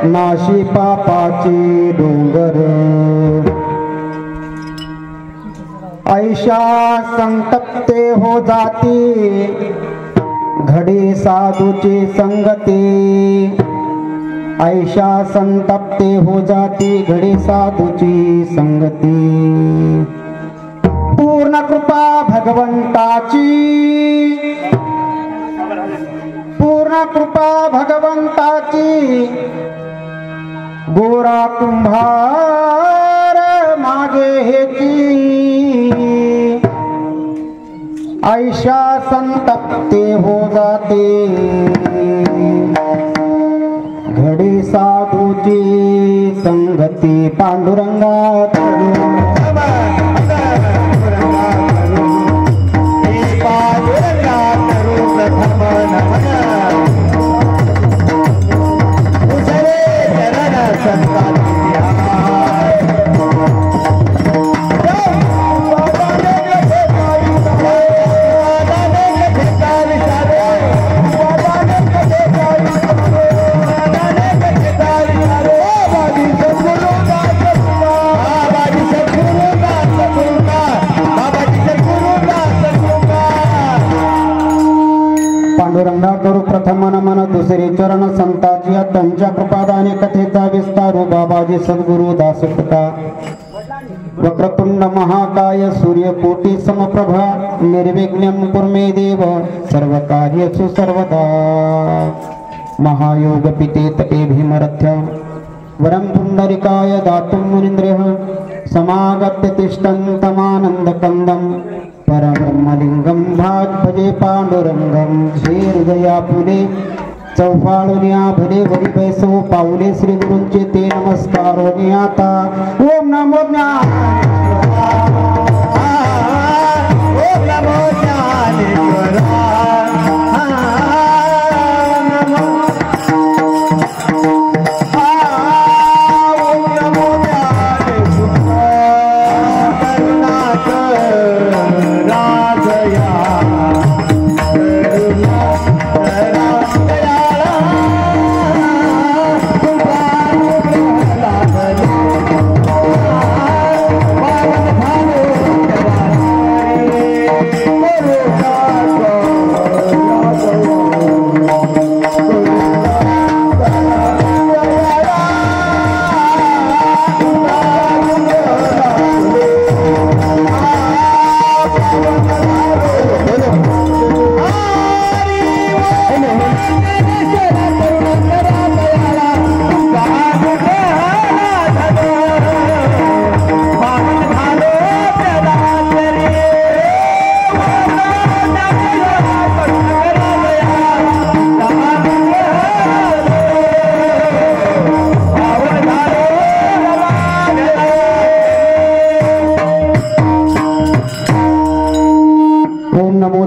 नाशी पापाचे डोंगर। ऐशा संतप्ते हो जाती घडी साधूची संगती। ऐशा संतप्ते हो जाती घडी साधूची संगती। पूर्ण कृपा भगवंताची, पूर्ण कृपा भगवंताची। गोरा कुंभार मागे हेची। ऐशा संतप्ते हो जाते घडी साधूची संगती। पांडुरंगात पांडुरंगा करू प्रथम नमन दुसरे चरण संताची। त्यांच्या कृपादाने कथेचा विस्तार बाबाजी सद्गुरु दासपुता। वक्रतुंड महाकाय सूर्यकोटि समप्रभा निर्विघ्नं कुर्मे देव सर्वकार्येषु सर्वदा। महायोग पितेत भीमरथ्य वरं पुंडरिकाय दातुं मुनीन्द्रः समागत्य तिष्ठन्तमानन्दकन्दं परब्रह्मलिंगं भाग भजे पांडुरंगं। श्री हृदया फुले चौफाळुनिया भले वरी बैसो पाऊले श्री गुरूंचे ते नमस्कार आता। ओम नमो ज्ञानेश्वराय, ओम नमो ज्ञानेश्वराय।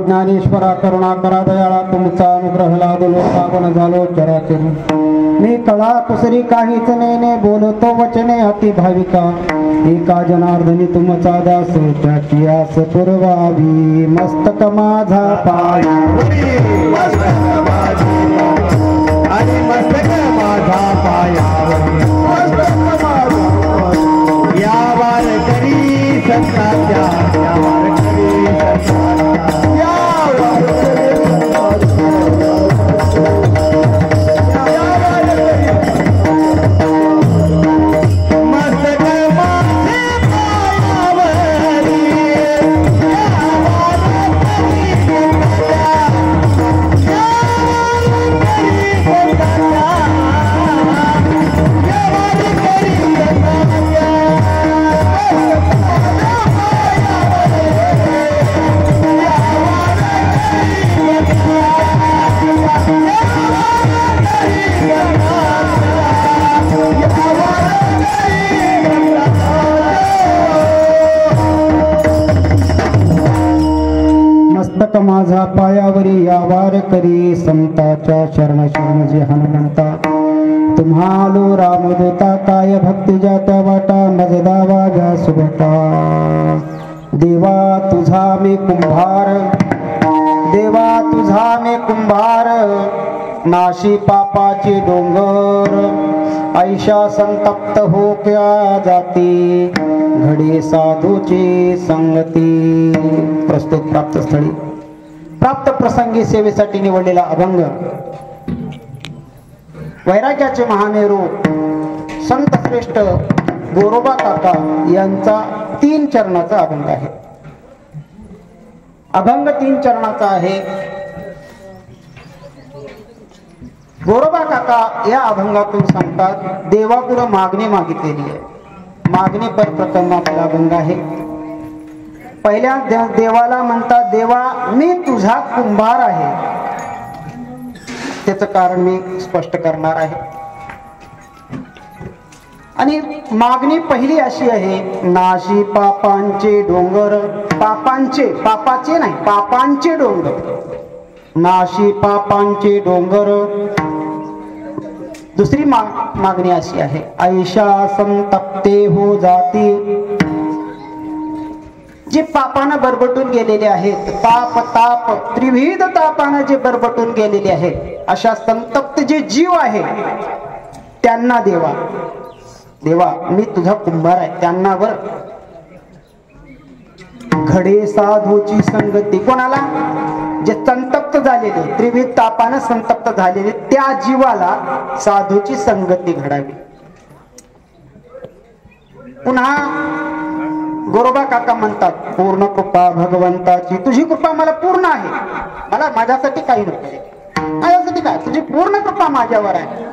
ज्ञानेश्वरा करुणाकरा दयाळा तुमचा अनुग्रह लादो लोकापन झालो चराचर। मी कळा कुसरी काहीच नेने बोलतो वचने अति भाविका। एका जनार्दनी तुमचा दास त्याची आस पुरवावी। मस्तक माझा पायावरी, मस्तक माझा पायावरी, या वारकरी संतांच्या, या वारकरी संतांच्या, माझा पायावरी या वारकरी संताच्या शरण शरण जे हनुमंता। तुम्हालो रामदूता काय भक्ती जात्या वाटा मजदा वाजा सुभता। देवा तुझा मी कुंभार, देवा तुझा मी कुंभार। नाशी पापाचे डोंगर ऐशा संतप्त हो क्या जाती घडे साधूची संगती. प्रस्तुत प्राप्त स्थळी प्राप्त प्रसंगी सेवेसाठी निवडलेला अभंग वैराग्याचे महामेरू संत श्रेष्ठ गोरोबा काका यांचा 3 चरणाचा अभंग आहे. अभंग 3 चरणाचा आहे. गोरोबा काका या अभंगातून सांगतात देवापुढे मागणी मागितलेली आहे. मागणी पर प्रकरणातला अभंग आहे. पहिल्या देवाला म्हणतात देवा मी तुझा कुंभार आहे. त्याचं कारण मी स्पष्ट करणार आहे. आणि मागणी पहिली अशी आहे नाशी पापांचे डोंगर पापाचे नाही पापांचे डोंगर नाशी पापांचे डोंगर. दुसरी मागणी अशी आहे ऐशा संतप्ते हो जाती जे पापानं बरबटून गेलेले आहेत पाप ताप त्रिविध तापानं जे बरबटून गेलेले आहेत अशा संतप्त जे जीव आहे त्यांना देवा मी तुझा कुंभार आहे त्यांना वर घडे साधूची संगती. कोणाला जे संतप्त झालेले त्रिविध तापानं संतप्त झालेले त्या जीवाला साधूची संगती घडावी. पुन्हा गोरोबा काका म्हणतात पूर्ण कृपा भगवंताची तुझी कृपा मला पूर्ण आहे. मला माझ्यासाठी काही नको माझ्यासाठी काय तुझी पूर्ण कृपा माझ्यावर आहे.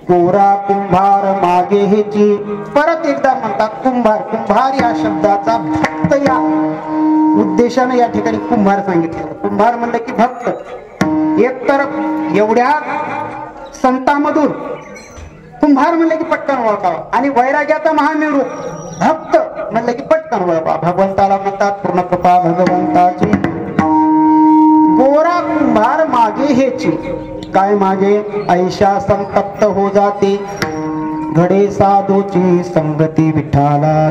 गोरा कुंभार मागे हेची परत एकदा म्हणतात कुंभार या शब्दाचा भक्त या उद्देशाने या ठिकाणी कुंभार सांगितलं. कुंभार म्हणलं की भक्त. एकतर एवढ्या संतांमधून कुंभार म्हणलं की पटकन ओळखावा आणि वैराग्याचा महामेरू भक्त म्हणलं की पटकन ओळखावा. भगवंताला म्हणतात पूर्ण कृपा भगवंताची. गोरा कुंभार मागे हेची काय मागे ऐशा संतप्त हो जाते घडे साधूची संगती विठाला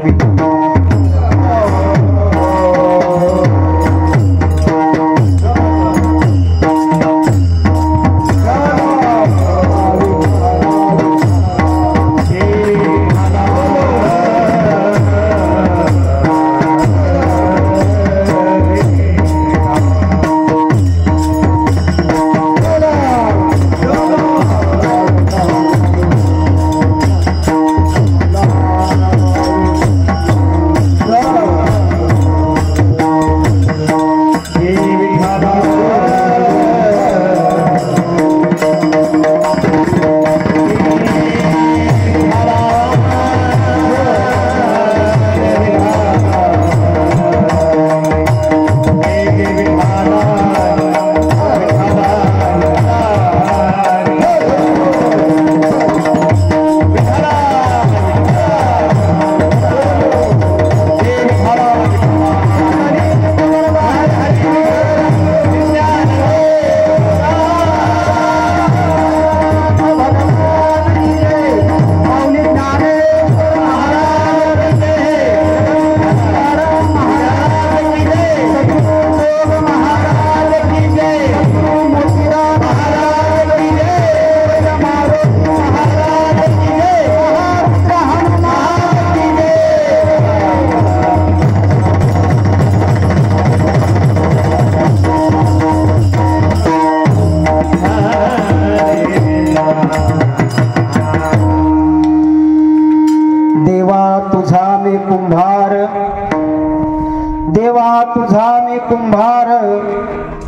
कुंभार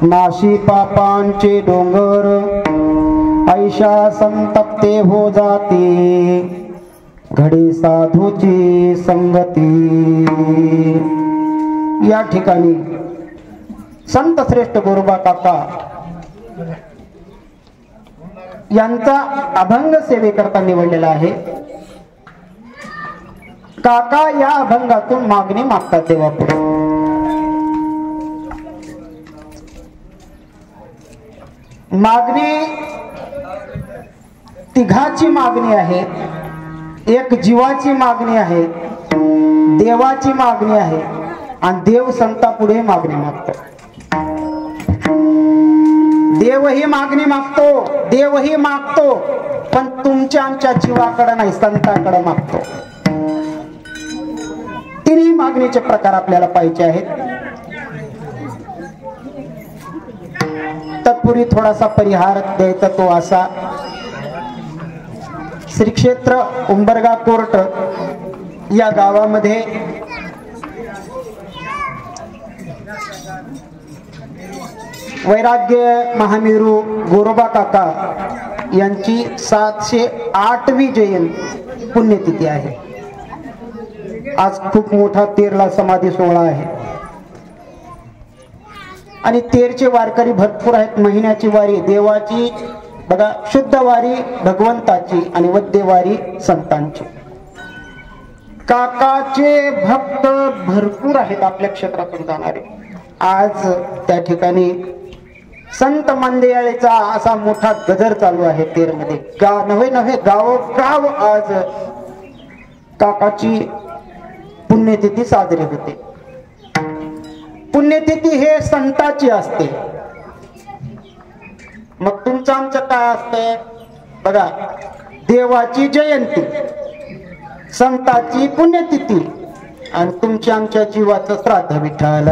नाशी पापांचे डोंगर ऐशा संतप्ते हो जाते घडे साधूची संगती. या ठिकाणी संत श्रेष्ठ गोरोबा काका यांचा अभंग सेवेकरता निवडलेला आहे. काका या अभंगातून मागणी मागतात देवापुढे. मागणी तिघाची मागणी आहे. एक जीवाची मागणी आहे, देवाची मागणी आहे आणि देव संतापुढे मागणी मागतो. देवही मागणी मागतो, देवही मागतो पण तुमच्या आमच्या जीवाकडे नाही, संतांकडे मागतो. तिन्ही मागणीचे प्रकार आपल्याला पाहिजे आहेत. तत्पूर्वी थोडासा परिहार द्यायचा तो असा, श्री क्षेत्र उंबरगा कोर्ट या गावामध्ये वैराग्य महामेरू गोरोबा काका यांची 708वी जयंती पुण्यतिथी आहे. आज खूप मोठा तेरला समाधी सोहळा आहे आणि तेरचे वारकरी भरपूर आहेत. महिन्याची वारी देवाची बघा, शुद्ध वारी भगवंताची आणि वद्य वारी संतांची. काकाचे भक्त भरपूर आहेत आपल्या क्षेत्रातून जाणारे. आज त्या ठिकाणी संत मंदिराचा असा मोठा गजर चालू आहे तेरमध्ये. नवे नवे गाव आज काकाची पुण्यतिथी साजरी होते. पुण्यतिथी हे संताची असते. मग तुमचं आमचं काय असतंय बघा, देवाची जयंती, संताची पुण्यतिथी आणि तुमच्या आमच्या जीवाचं श्राद्ध. विठ्ठल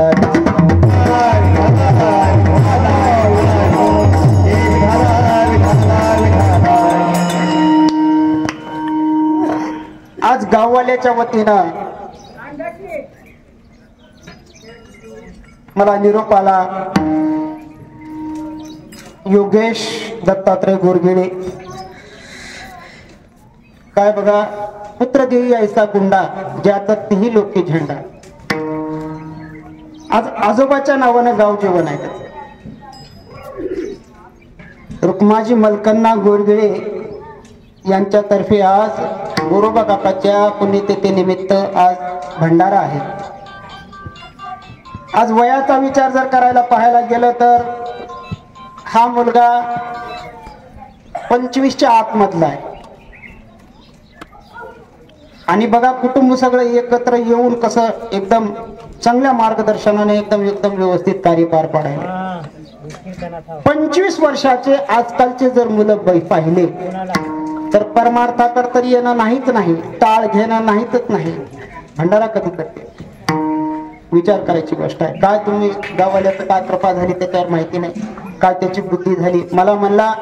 आज गाववाल्याच्या वतीनं मला निरोप आला. योगेश दत्तात्रय गोरगिळे, काय बघा, पुत्र देवी ऐसा गुंडा ज्याचा तिही लोकी झेंडा. आज आजोबाच्या नावानं गाव जेवण आहे. रुक्माजी मलकन्ना गोरगिळे यांच्यातर्फे आज गोरोबा काकाच्या पुण्यतिथी निमित्त आज भंडारा आहे. आज वयाचा विचार जर करायला पाहायला गेलं तर हा मुलगा 25च्या आतमधला आहे. आणि बघा, कुटुंब सगळं एकत्र येऊन कसं एकदम चांगल्या मार्गदर्शनाने एकदम व्यवस्थित कार्य पार पाडायला. 25 वर्षाचे आजकालचे जर मुलं पाहिले तर परमार्थाकडे तरी येणं नाहीच नाही, टाळ घेणं नाहीतच नाही. भंडारा कधी करते विचार करायची गोष्ट आहे. काय तुम्ही गावाल्याचं काय कृपा झाली त्याच्यावर माहिती नाही, काय त्याची बुद्धी झाली. मला म्हणला,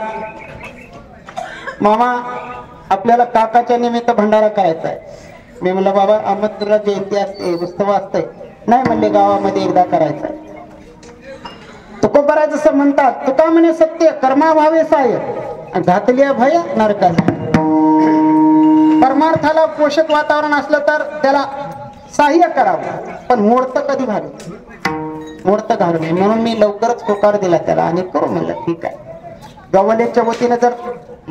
मामा आपल्याला काकाच्या निमित्त भंडारा करायचा आहे. मी म्हणलं, बाबा आमंत्रण जयंती असते, उत्सव असते. नाही म्हणले, गावामध्ये एकदा करायचं आहे. तुकोबराय जसं म्हणतात, तुका म्हणे सत्य कर्माभावे साय घातली भय नरकाला. परमार्थाला पोषक वातावरण असलं तर त्याला सहाय्य करावं, पण मोडतं कधी घालू, मोडतं घालू नये. म्हणून मी लवकरच होकार दिला त्याला आणि करू म्हणलं. ठीक आहे, गाववाल्याच्या वतीने जर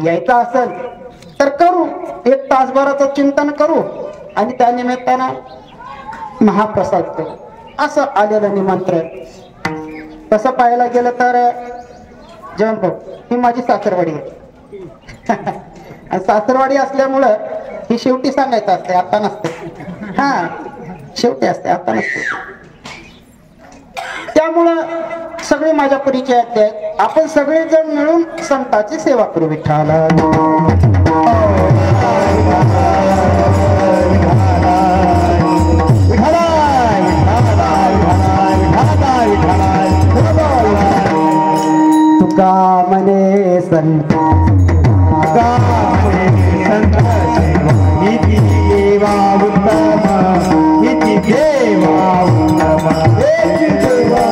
यायचं असेल तर करू, 1 तासभराचं चिंतन करू आणि त्या निमित्तानं महाप्रसाद करू, असं आलेलं निमंत्रण. तसं पाहायला गेलं तर जेवण भाऊ ही माझी सासरवाडी आहे. आणि सासरवाडी असल्यामुळं ही शेवटी सांगायचं असते, आता नसते. हा, शेवटी असते, आता नसते. त्यामुळं सगळे माझ्या परिचयात आहेत. आपण सगळेजण मिळून संतांची सेवा करू. विठ्ठला तुका म्हणे संत हिती देवा उत्तम, हिती देवा उत्तम, हिती देवा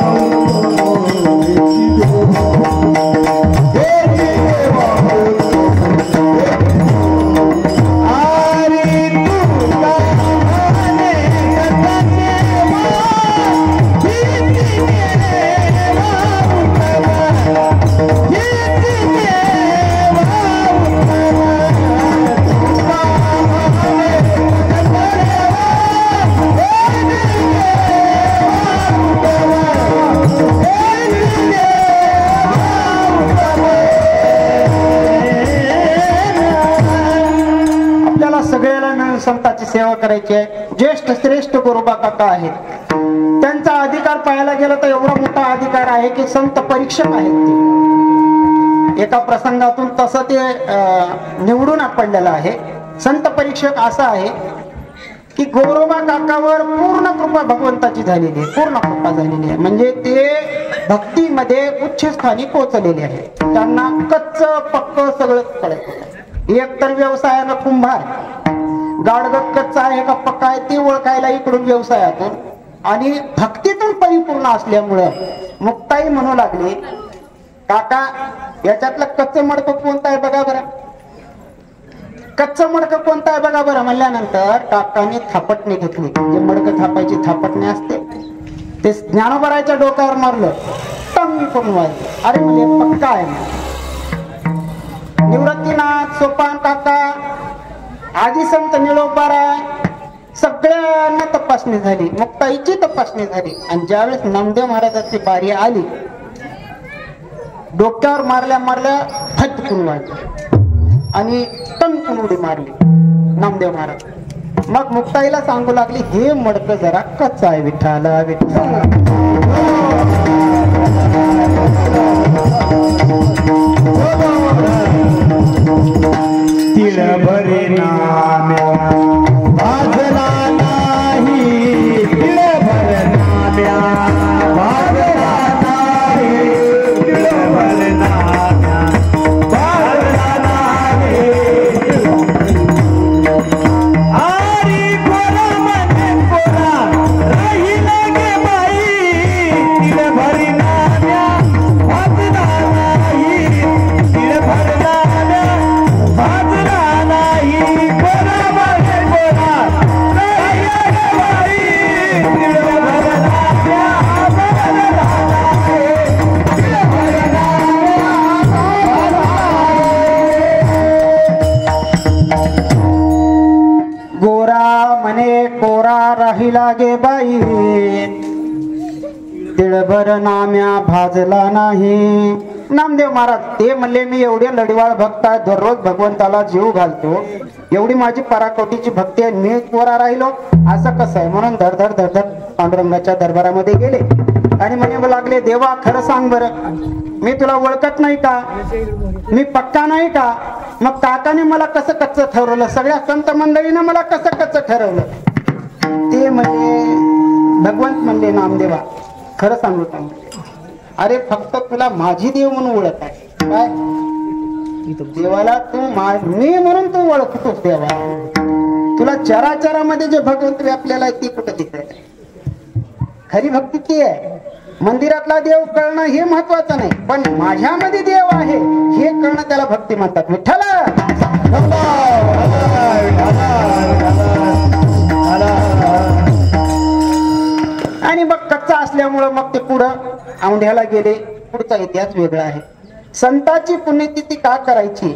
संतांची सेवा करायची आहे. ज्येष्ठ श्रेष्ठ गोरोबा काका आहेत, त्यांचा अधिकार पाहायला गेला तर एवढा मोठा अधिकार आहे की संत परीक्षक आहेत ते. एका प्रसंगातून तसं ते निवडून पडलेलं आहे. संत परीक्षक असा आहे की गौरोबा काकावर पूर्ण कृपा भगवंताची झालेली आहे, पूर्ण कृपा झालेली आहे. म्हणजे ते भक्तीमध्ये उच्च स्थानी पोहोचलेले आहे. त्यांना कच्च पक्क सगळं कळत होतं. एक तर व्यवसायाला कुंभार, गाडगत कच्चा आहे का पक्का आहे ते ओळखायला इकडून व्यवसायातून आणि भक्तीतून परिपूर्ण असल्यामुळं मुक्ताई म्हणू लागली, काका याच्यातलं कच्च मडकं कोणतं आहे बघा बरं, कच्चं मडकं कोणतं आहे बघा बरं म्हणल्यानंतर काकाने थापटणे घेतली. जे मडकं थापायची थापटणे असते ते ज्ञानोबराच्या डोक्यावर मारलं, टंग करून वाजलं. अरे म्हणजे पक्का आहे. निवृत्तीनाथ, सोपान काका, आधी संत निळोबाराय सगळ्यांना तपासणी झाली, मुक्ताईची तपासणी झाली. आणि ज्यावेळेस नामदेव महाराजांची बारी आली, डोक्यावर मारल्या मारल्या फटकून वाजली आणि टणकून उडी मारली नामदेव महाराज. मग मुक्ताईला सांगू लागली, हे मडकं जरा कच्चं आहे विठ्ठला विठ्ठला. तिळ भरे नाम्या भाजला नाही, तिळ भर नाम्या भाजला नाही, तिळ भर नाम्या भाजला नाही. आरी कोरा मने कोरा राहील गे बाई, तिळ भरी नाम्या भाजला नाही, तिळ भर नाम्या भाजला नाही. कोरा मने कोरा राहील गे बाई, तिळ भर नाम्या भाजला नाही, तिळ भर नाम्या गोरा म्हणे कोरा राहिला गे बाई, तिळभर नाम्या भाजला नाही. नामदेव महाराज ते म्हणले, मी एवढे लढवाळ भक्त आहे, दररोज भगवंताला जीव घालतो, एवढी माझी पराकोटीची भक्ती आहे, मी कोरा राहिलो असं कसं आहे. म्हणून धडधड धडधड पांडुरंगाच्या दरबारामध्ये गेले आणि म्हणे लागले, देवा खरं सांग बरं, मी तुला ओळखत नाही का, मी पक्का नाही का. मग काकाने मला कसं कच्चं ठरवलं, सगळ्या संत मंडळीनं मला कसं कच्चं ठरवलं. ते म्हणजे भगवंत म्हणले, नामदेवा खरं सांगू का, अरे फक्त तुला माझी देव म्हणून ओळख आहे. काय देवाला तू मी म्हणून तू ओळखतोस देवा, तुला चराचरामध्ये जे भगवंत व्यापलेला आहे ती कुठं दिसत. खरी भक्ती ती आहे. मंदिरातला देव कळणं हे महत्वाचं नाही, पण माझ्यामध्ये देव आहे हे कळणं त्याला भक्ती म्हणतात. विठ्ठला आणि मग कच्चा असल्यामुळं मग ते पुढं औंढ्याला गेले. पुढचा इतिहास वेगळा आहे. संताची पुण्यतिथी का करायची,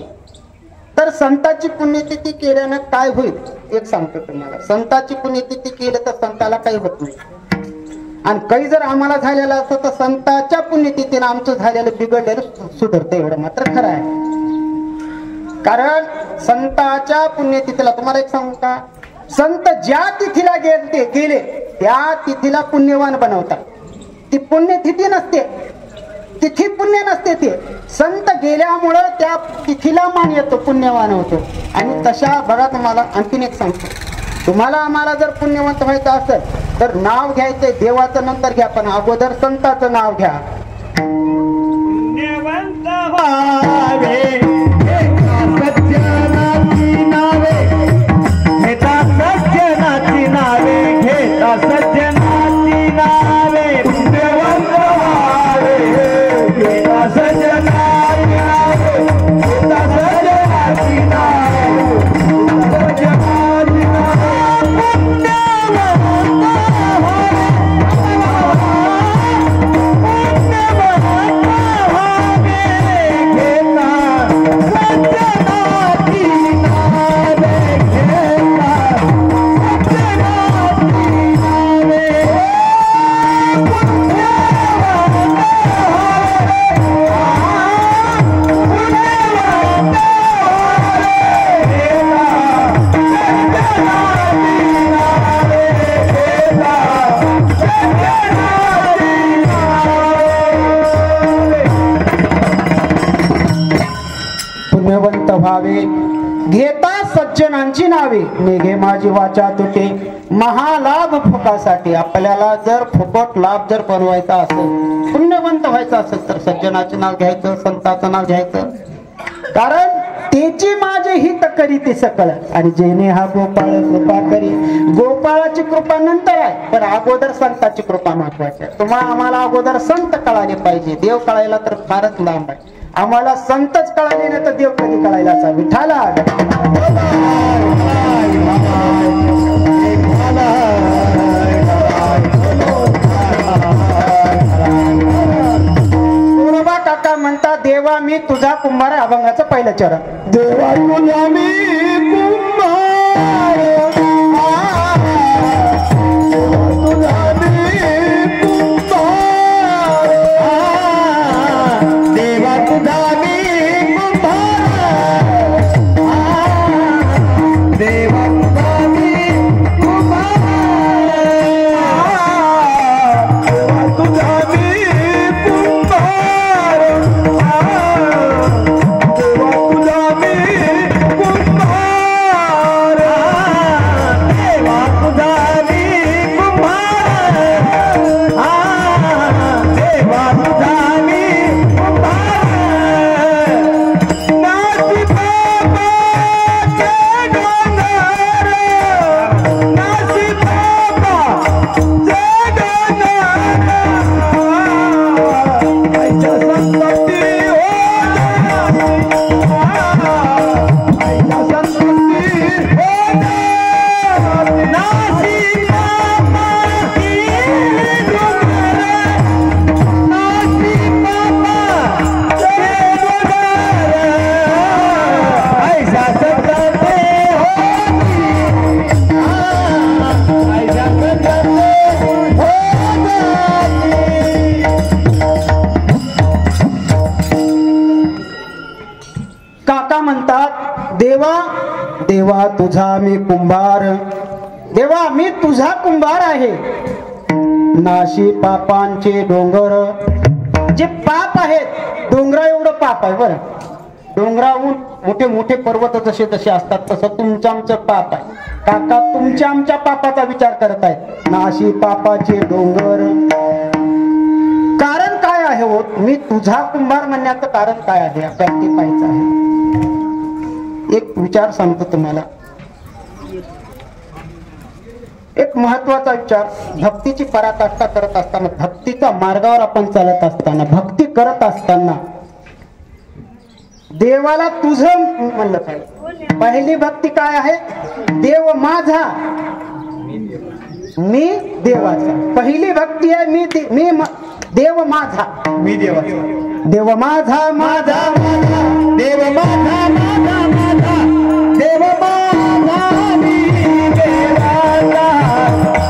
तर संताची पुण्यतिथी केल्यानं काय होईल एक सांगतो तुम्हाला. संताची पुण्यतिथी केलं तर संताला काही होत नाही, आणि काही जर आम्हाला झालेलं असतं तर संताच्या पुण्यतिथीनं आमचं झालेलं बिघडलेलं सुधारतं, एवढं मात्र खरं आहे. कारण संताच्या पुण्यतिथीला तुम्हाला एक सांगू का, संत ज्या तिथीला गेले त्या तिथीला पुण्यवान बनवतात. ती पुण्यतिथी नसते, तिथी पुण्य नसते, ते संत गेल्यामुळं त्या तिथीला मान येतो, पुण्यवान होतो. आणि तशा बघा तुम्हाला आणखीन एक सांगतो, तुम्हाला आम्हाला जर पुण्यवंत व्हायचं असेल तर नाव घ्यायचंय देवाचं नंतर घ्या, पण अगोदर संताचं नाव घ्या. पुण्यवंत व्हावे सज्जनाची नावे घेता, सज्जनाची नावे घेता, सज्जनाची नावे. पुण्यवंत व्हावे घेता सज्जनाची नावे घेता, सज्जनाची नावे सज्जनाची नावे. पुण्यवंत व्हावे, पुण्यवंत व्हावे घेता नावे घेता सज्जनांची नावे निघे माझी वाचा तुटे महालाभ फुकासाठी. आपल्याला जर फुकट लाभ जर बनवायचा असेल पुण्यवंत व्हायचं असेल तर सज्जनाचे नाव घ्यायचं संताचं नाव घ्यायचं. कारण त्याची माझे हित करी ते सकळ आणि जेणे हा गोपाळ कृपा करी. गोपाळाची कृपा नंतर आहे पण अगोदर संताची कृपा महत्वाची आहे. तुम्हाला आम्हाला अगोदर संत कळाले पाहिजे. देव कळायला तर फारच लांब आहे. आम्हाला संतच कळाले नाही तर देव कधी कळायला असा. विठाला काका म्हणतात देवा मी तुझा कुंभार. अभंगाचं पहिलं चरण. देवा तुझा मी कुंभार, तुझा मी कुंभार, देवा तुझा मी कुंभार, देवा तुझा मी कुंभार, देवा तुझा मी कुंभार, देवा तुझा मी कुंभार, देवा तुझा मी कुंभार, देवा तुझा मी कुंभार. नाची बाबाचे डोंगर, नाची बाबाचे डोंगर, आईच्या संतती हो आईच्या संतती हो नाची बाबाची डोंगर, नाची बाबाचे डोंगर, आईच्या संतती हो आईच्या संतती हो. काका म्हणतात देवा देवा तुझा मी कुंभार. देवा मी तुझा कुंभार आहे. नाशी पापांचे डोंगर. जे पाप आहेत डोंगरा एवढं पाप आहे बरं. डोंगराहून मोठे मोठे पर्वत जसे जसे असतात तसं तुमचं आमचं पाप आहे. काका तुमच्या आमच्या पापाचा विचार करत आहेत. नाशी पापाचे डोंगर. कारण काय आहे हो मी तुझा कुंभार म्हणण्याचं कारण काय आहे आपल्याला ते पाहायचं आहे. एक विचार सांगतो तुम्हाला. एक महत्वाचा विचार. भक्तीची पराकाष्ठा करत असताना भक्तीच्या मार्गावर आपण चालत असताना भक्ती करत असताना देवाला तुझं म्हणलं पाहिजे. पहिली भक्ती काय आहे. देव माझा मी देवाचा. पहिली भक्ती आहे मी देव माझा मी देवाचा. देव माझा माझा माझा देव माझा माझा माझा देव माझा मी देवाचा.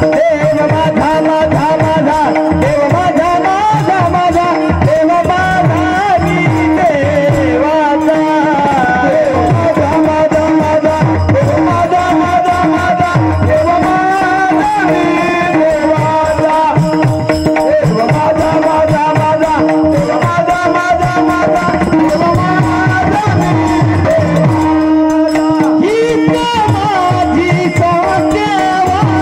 देव माझा माझा माझा देव माझा माझा माझा देव माझा मी देवाचा. देव माझा माझा माझा देव माझा माझा माझा देव माझा मी देवाचा. देव माझा माझा माझा देव माझा माझा माझा देव माझा मी देवाचा. हीच माझी सत्यवाचा,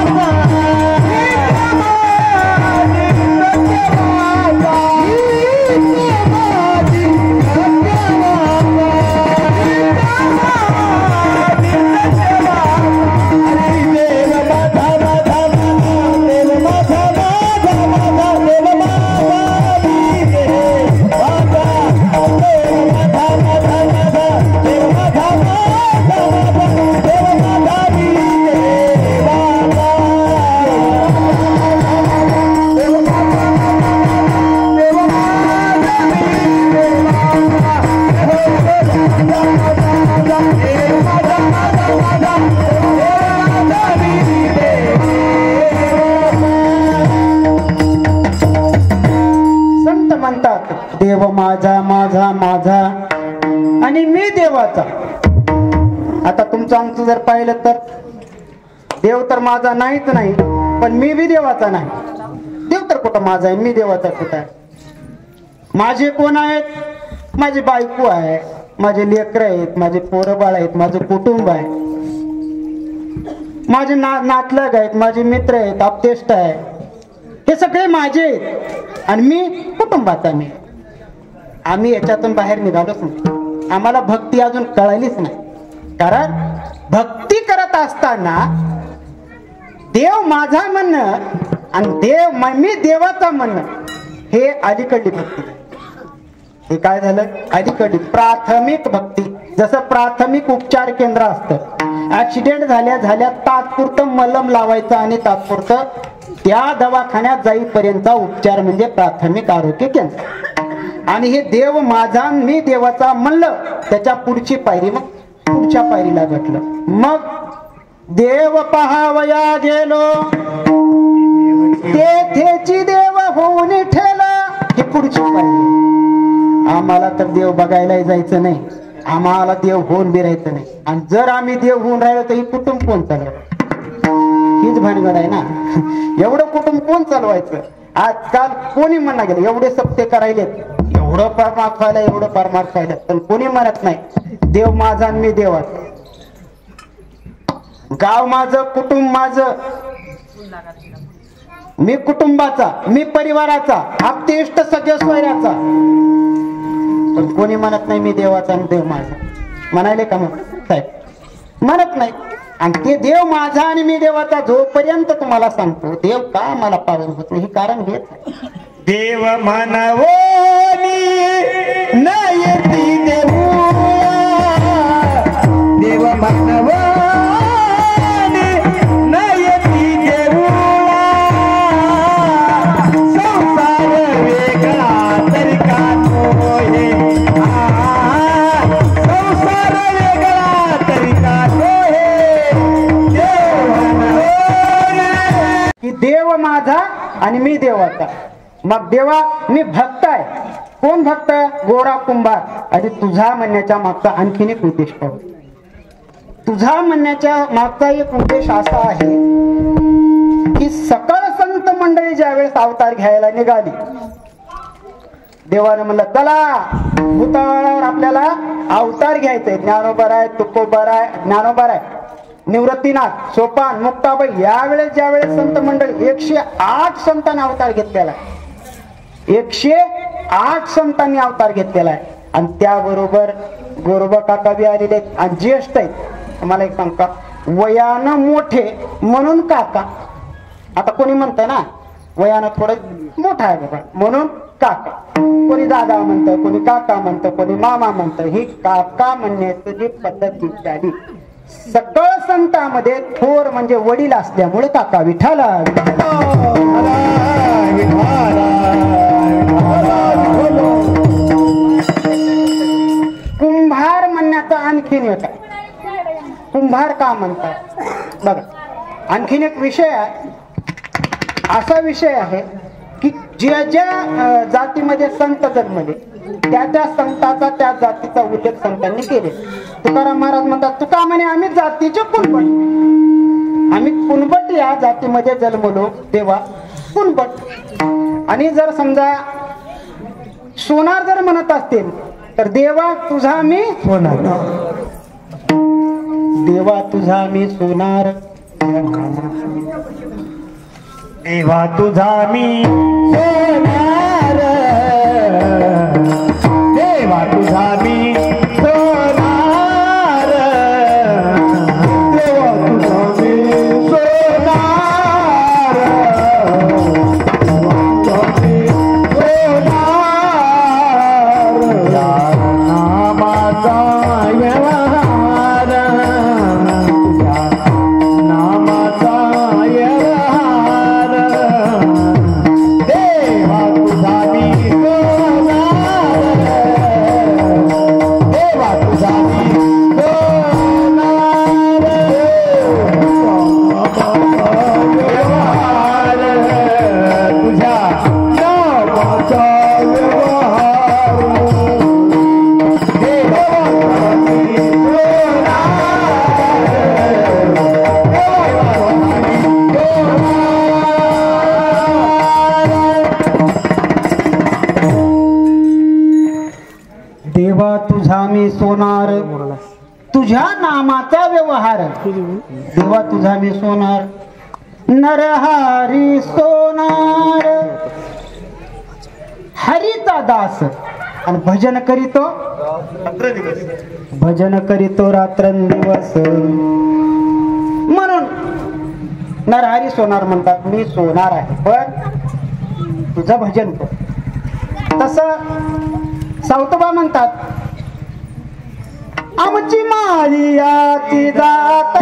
हीच माझी सत्यवाचा, हीच माझी सत्यवाचा, हीच माझी सत्यवाचा. अरे देव माझा माझा माझा देव माझा माझा माझा देव माझा मी देवाचा. देव माझा माझा माझा देव माझा माझा माझा देव माझा मी देवाचा. देव माझा देव माझा मी देवाचा. देव माझा माझा माझा देव माझा मी देवाचा. संत म्हणतात देव माझा माझा माझा आणि मी देवाचा. आता तुमचं आमचं जर पाहिलं तर देव तर माझा नाहीच नाही पण मी बी देवाचा नाही. देव तर कुठं माझा आहे मी देवाचा कुठं आहे. माझे कोण आहेत. माझी बायको आहे माझे लेकर आहेत, माझे पोरं बाळ आहेत, माझं कुटुंब आहे, माझे नातलग आहेत, माझे मित्र आहेत, आपतेष्ट आहे, हे सगळे माझे आहेत आणि मी कुटुंबाचा मी. आम्ही याच्यातून बाहेर निघालोच नाही. आम्हाला भक्ती अजून कळालीच नाही. कारण भक्ती करत असताना देव माझा म्हणणं आणि मी देवाचा म्हणणं हे अलीकडली भक्ती. हे काय झालं? अलीकडली प्राथमिक भक्ती. जसं प्राथमिक उपचार केंद्र असतं, ऍक्सिडेंट झाल्या तात्पुरतं मलम लावायचं आणि तात्पुरतं त्या दवाखान्यात जाईपर्यंतचा उपचार म्हणजे प्राथमिक आरोग्य केंद्र. आणि हे देव माझा मी देवाचा म्हणलं, त्याच्या पुढची पायरी मग पुढच्या पायरीला घटलं. मग देव पहावया गेलो तेथेची देव होऊन ठेला, ही पुढची पायरी. आम्हाला तर देव बघायला जायचं नाही, आम्हाला देव होऊन बिरायचं नाही. आणि जर आम्ही देव होऊन राहिलो तर ही कुटुंब कोण चालवायचं? हीच भानगड आहे ना. एवढं कुटुंब कोण चालवायचं? आजकाल कोणी म्हणा गेलं एवढे सप्ते करायलेत, एवढं परमार्थ व्हायला, एवढं परमार्थ व्हायला, पण कोणी म्हणत नाही देव माझा आणि मी देवाचा. गाव माझं, कुटुंब माझं, मी कुटुंबाचा, मी परिवाराचा, आपतेष्ट सगळ्या सोयऱ्याचा. पण कोणी म्हणत नाही मी देवाचा आणि देव माझा. म्हणायले का मग साहेब? म्हणत नाही. आणि ते देव माझा आणि मी देवाचा जोपर्यंत तुम्हाला सांगतो, देव का मला पावन होत नाही, हे कारण हेच आहे. देव म्हणवोनी नयती देऊळा, देव म्हणवोनी नयती देऊळा, संसार वेगळा तरी का तोहे, संसार वेगळा तरी का तोहे, देव म्हणवोनी. की देव माझा आणि मी देवाचा. मग देवा मी भक्त आहे. कोण भक्त? गोरा कुंभार. आणि तुझा म्हणण्याच्या मागचा आणखीन एक उद्देश पाहू. तुझा म्हणण्याच्या मागचा एक उद्देश असा आहे की सकळ संत मंडळी ज्यावेळेस अवतार घ्यायला निघाली, देवाने म्हणलं चला भूतळावर आपल्याला अवतार घ्यायचंय. ज्ञानोबर आहे, तुकोबर आहे, ज्ञानोबर आहे, निवृत्तीनाथ, सोपान, मुक्ताबाई. यावेळेस ज्यावेळेस संत मंडळी 108 संतांनी अवतार घेतलेला आहे, 108 संतांनी अवतार घेतलेला आहे. आणि त्याबरोबर गोरोबा काका बी आलेले आहेत आणि ज्येष्ठ आहेत. मला एक सांगता, वयानं मोठे म्हणून काका. आता कोणी म्हणतं ना वयानं थोडं मोठा आहे बाबा म्हणून काका, कोणी दादा म्हणतं, कोणी काका म्हणतं, कोणी मामा म्हणतं. ही काका म्हणण्याची जी पद्धत झाली, सकळ संतांमध्ये थोर म्हणजे वडील असल्यामुळे काका. विठाला कुंभार म्हणण्याचा आणखीन एक आहे. कुंभार का म्हणतात बघा, आणखीन एक विषय आहे. असा विषय आहे की ज्या ज्या जातीमध्ये संत जन्मले त्या त्या संताचा त्या जातीचा उल्लेख संतांनी केले. तुकाराम महाराज म्हणतात, तुका म्हणे आम्ही जातीचे कुणबट, आम्ही कुणबट या जातीमध्ये जन्मलो तेव्हा कुणबट. आणि जर समजा सोनार जर म्हणत असतील तर देवा तुझा मी सोनार, देवा तुझा मी सोनार, देवा तुझा मी सोनार, देवा तुझा मी सोनार, देवा तुझा मी सोनार, सोनार, नामाचा व्यवहार, नामाचा व्यवहार, देवा तुझा मी सोनार, मी सोनार तुझ्या नामाचा व्यवहार देवा तुझा मी सोनार नरहरी सोनार हरीचा दास आणि भजन करीतो रात्रंदिवस म्हणून नरहरी सोनार म्हणतात मी सोनार आहे पण तुझं भजन कर तसं सावतोबा म्हणतात आमची मारियाची जात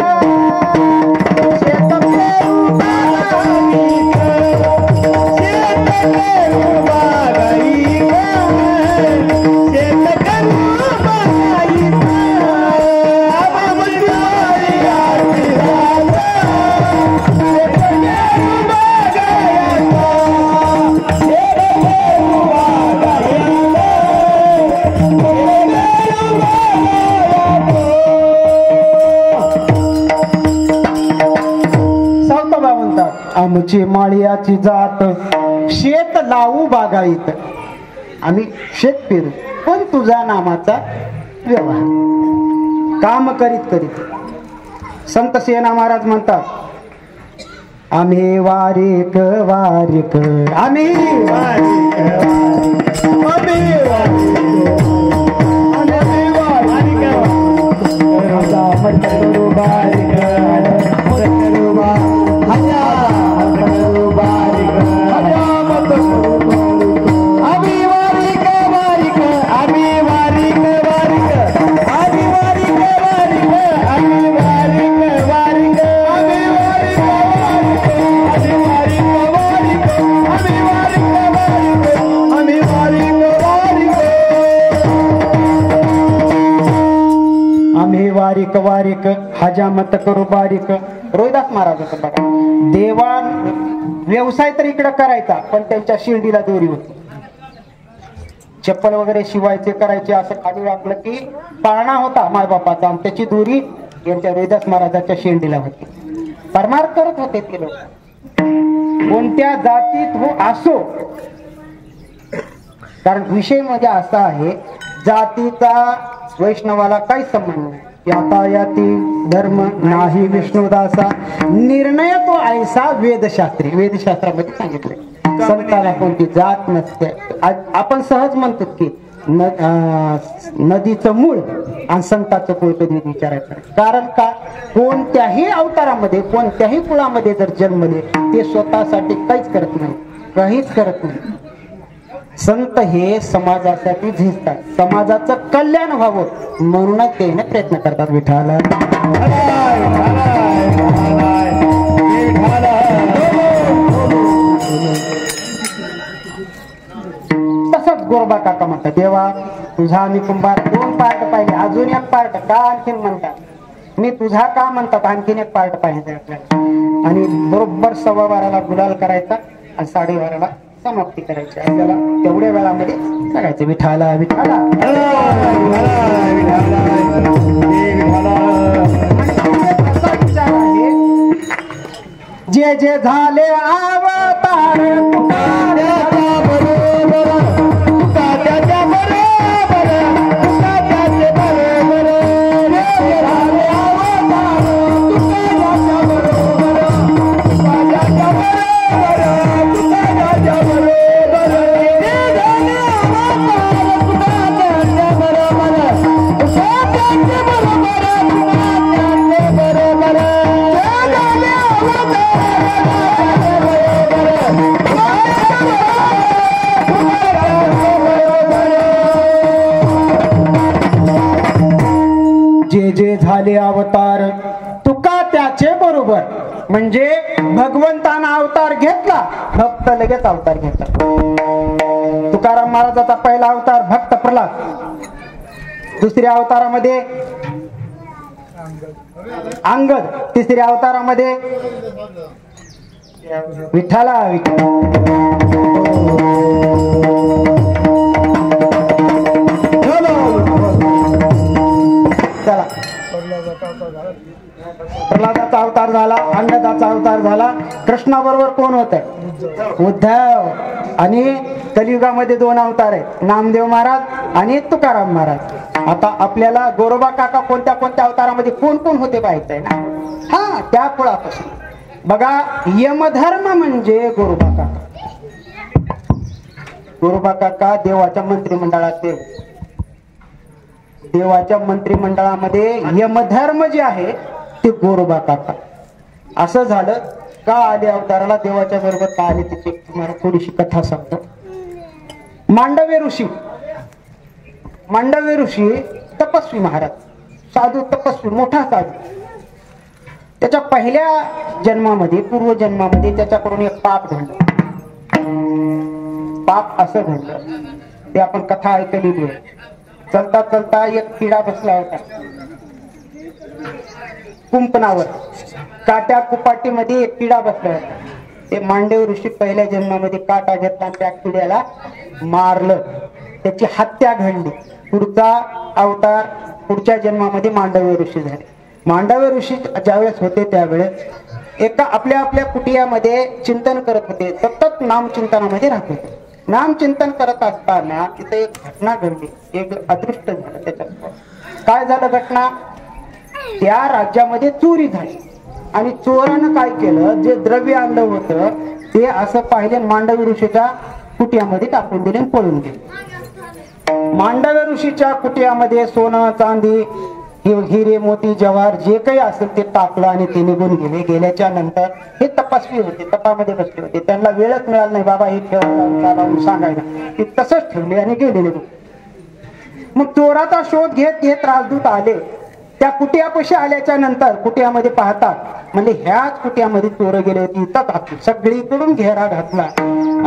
आमची माळियाची जात शेत लावू बागायत आम्ही शेत पेरू पण तुझा नामाचा व्यवहार काम करीत करीत संत सेना महाराज म्हणतात आम्ही वारीक वारीक आम्ही वारिक वारिक हजामत करू बारीक रोहिदास महाराजांचं बघा देवा व्यवसाय तर इकडं करायचा पण त्यांच्या शिर्डीला दोरी होती चप्पल वगैरे शिवायचे करायचे असं खाली वाटलं की पाळणा होता मायबापाचा आणि त्याची दोरी यांच्या रोहिदास महाराजांच्या शिर्डीला होती परमार करत होते ते लोक कोणत्या जातीत हो असो कारण विषय म्हणजे असा आहे जातीचा वैष्णवाला काही संबंध नाही यातायाती धर्म नाही विष्णुदासा निर्णय तो ऐसा वेदशास्त्रामध्ये सांगितले संताला कोणती जात नसते आपण सहज म्हणतो की नदीचं मूळ आणि संताचं कुळ कधी विचारायचं कारण का कोणत्याही अवतारामध्ये कोणत्याही कुळामध्ये जर जन्मले ते स्वतःसाठी काहीच करत नाही संत हे समाजासाठी झिजतात समाजाचं कल्याण व्हावं म्हणूनच ते प्रयत्न करतात विठाला तसंच गोरबा काका म्हणतात देवा तुझा आम्ही कुंभार 2 पार्ट पाहिले अजून एक पार्ट का आणखीन म्हणतात मी तुझा का म्हणतात आणखीन एक पार्ट पाहिजे आपल्याला आणि बरोबर 12:15 गुलाल करायचा आणि 12:30 समाप्ती करायची आपल्याला तेवढ्या वेळामध्ये सांगायचं विठाला विठाला जे जे झाले अवतार जे जे झाले अवतार तुका त्याचे बरोबर म्हणजे भगवंतानं अवतार घेतला भक्त लगेच अवतार घेतला तुकाराम महाराजाचा पहिला अवतार भक्त प्रल्हाद दुसऱ्या अवतारामध्ये अंगद तिसऱ्या अवतारामध्ये विठ्ठला चला प्रल्हादाचा अवतार झाला अंगदाचा अवतार झाला कृष्णाबरोबर कोण होत उद्धव आणि कलियुगामध्ये 2 अवतार आहेत नामदेव महाराज आणि तुकाराम महाराज आता आपल्याला गोरोबा काका कोणत्या कोणत्या अवतारामध्ये कोण कोण होते पाहायचंय ना. हा, त्या कुळापासून बघा. यमधर्म म्हणजे गोरोबा काका. गोरोबा काका देवाच्या मंत्रिमंडळात, देवाच्या मंत्रिमंडळामध्ये यमधर्म जे आहे ते गोरोबा काका. असं झालं का आले अवताराला, देवाच्या बरोबर का आले त्याची तुम्हाला थोडीशी कथा सांगतो. मांडव्य ऋषी, मांडव्य ऋषी तपस्वी महाराज, साधू तपस्वी, मोठा साधू. त्याच्या पहिल्या जन्मामध्ये, पूर्वजन्मामध्ये त्याच्याकडून एक पाप घडलं. पाप असं घडलं ते आपण कथा ऐकलेली आहे. चलता चलता एक किडा बसला होता कुंपणावर, काट्या कुपाटीमध्ये एक किडा बसला होता. ते मांडव ऋषी पहिल्या जन्मामध्ये काटा घेतला आणि त्या किड्याला मारलं, त्याची हत्या घडली. पुढचा अवतार, पुढच्या जन्मामध्ये मांडव्य ऋषी झाले. मांडव्य ऋषी ज्यावेळेस होते त्यावेळेस एका आपल्या आपल्या कुटियामध्ये चिंतन करत होते, सतत नामचिंतनामध्ये राहत होते. नामचिंतन करत असताना तिथे एक घटना घडली, एक अदृष्ट झालं. त्याच्यात काय झालं घटना, त्या राज्यामध्ये चोरी झाली आणि चोरानं काय केलं, जे द्रव्य आणलं होतं ते असं पाहिले मांडव्य ऋषीच्या कुटियामध्ये टाकून दिले आणि पळून गेले. मांडव्य ऋषीच्या कुटियामध्ये सोनं चांदी हिरे मोती जवाहर जे काही असेल ते टाकलं आणि ते निघून गेले. गेल्याच्या नंतर हे तपस्वी होते, तपामध्ये बसले होते, त्यांना वेळच मिळाला नाही बाबा हे ठेवायला सांगायला, ते तसंच ठेवले आणि गेलेले. मग चोराचा शोध घेत घेत राजदूत आले. त्या कुटियापाशी आल्याच्या नंतर कुटियामध्ये पाहतात, म्हणजे ह्याच कुटियामध्ये चोर गेले होते. इथं सगळीकडून घेरा घातला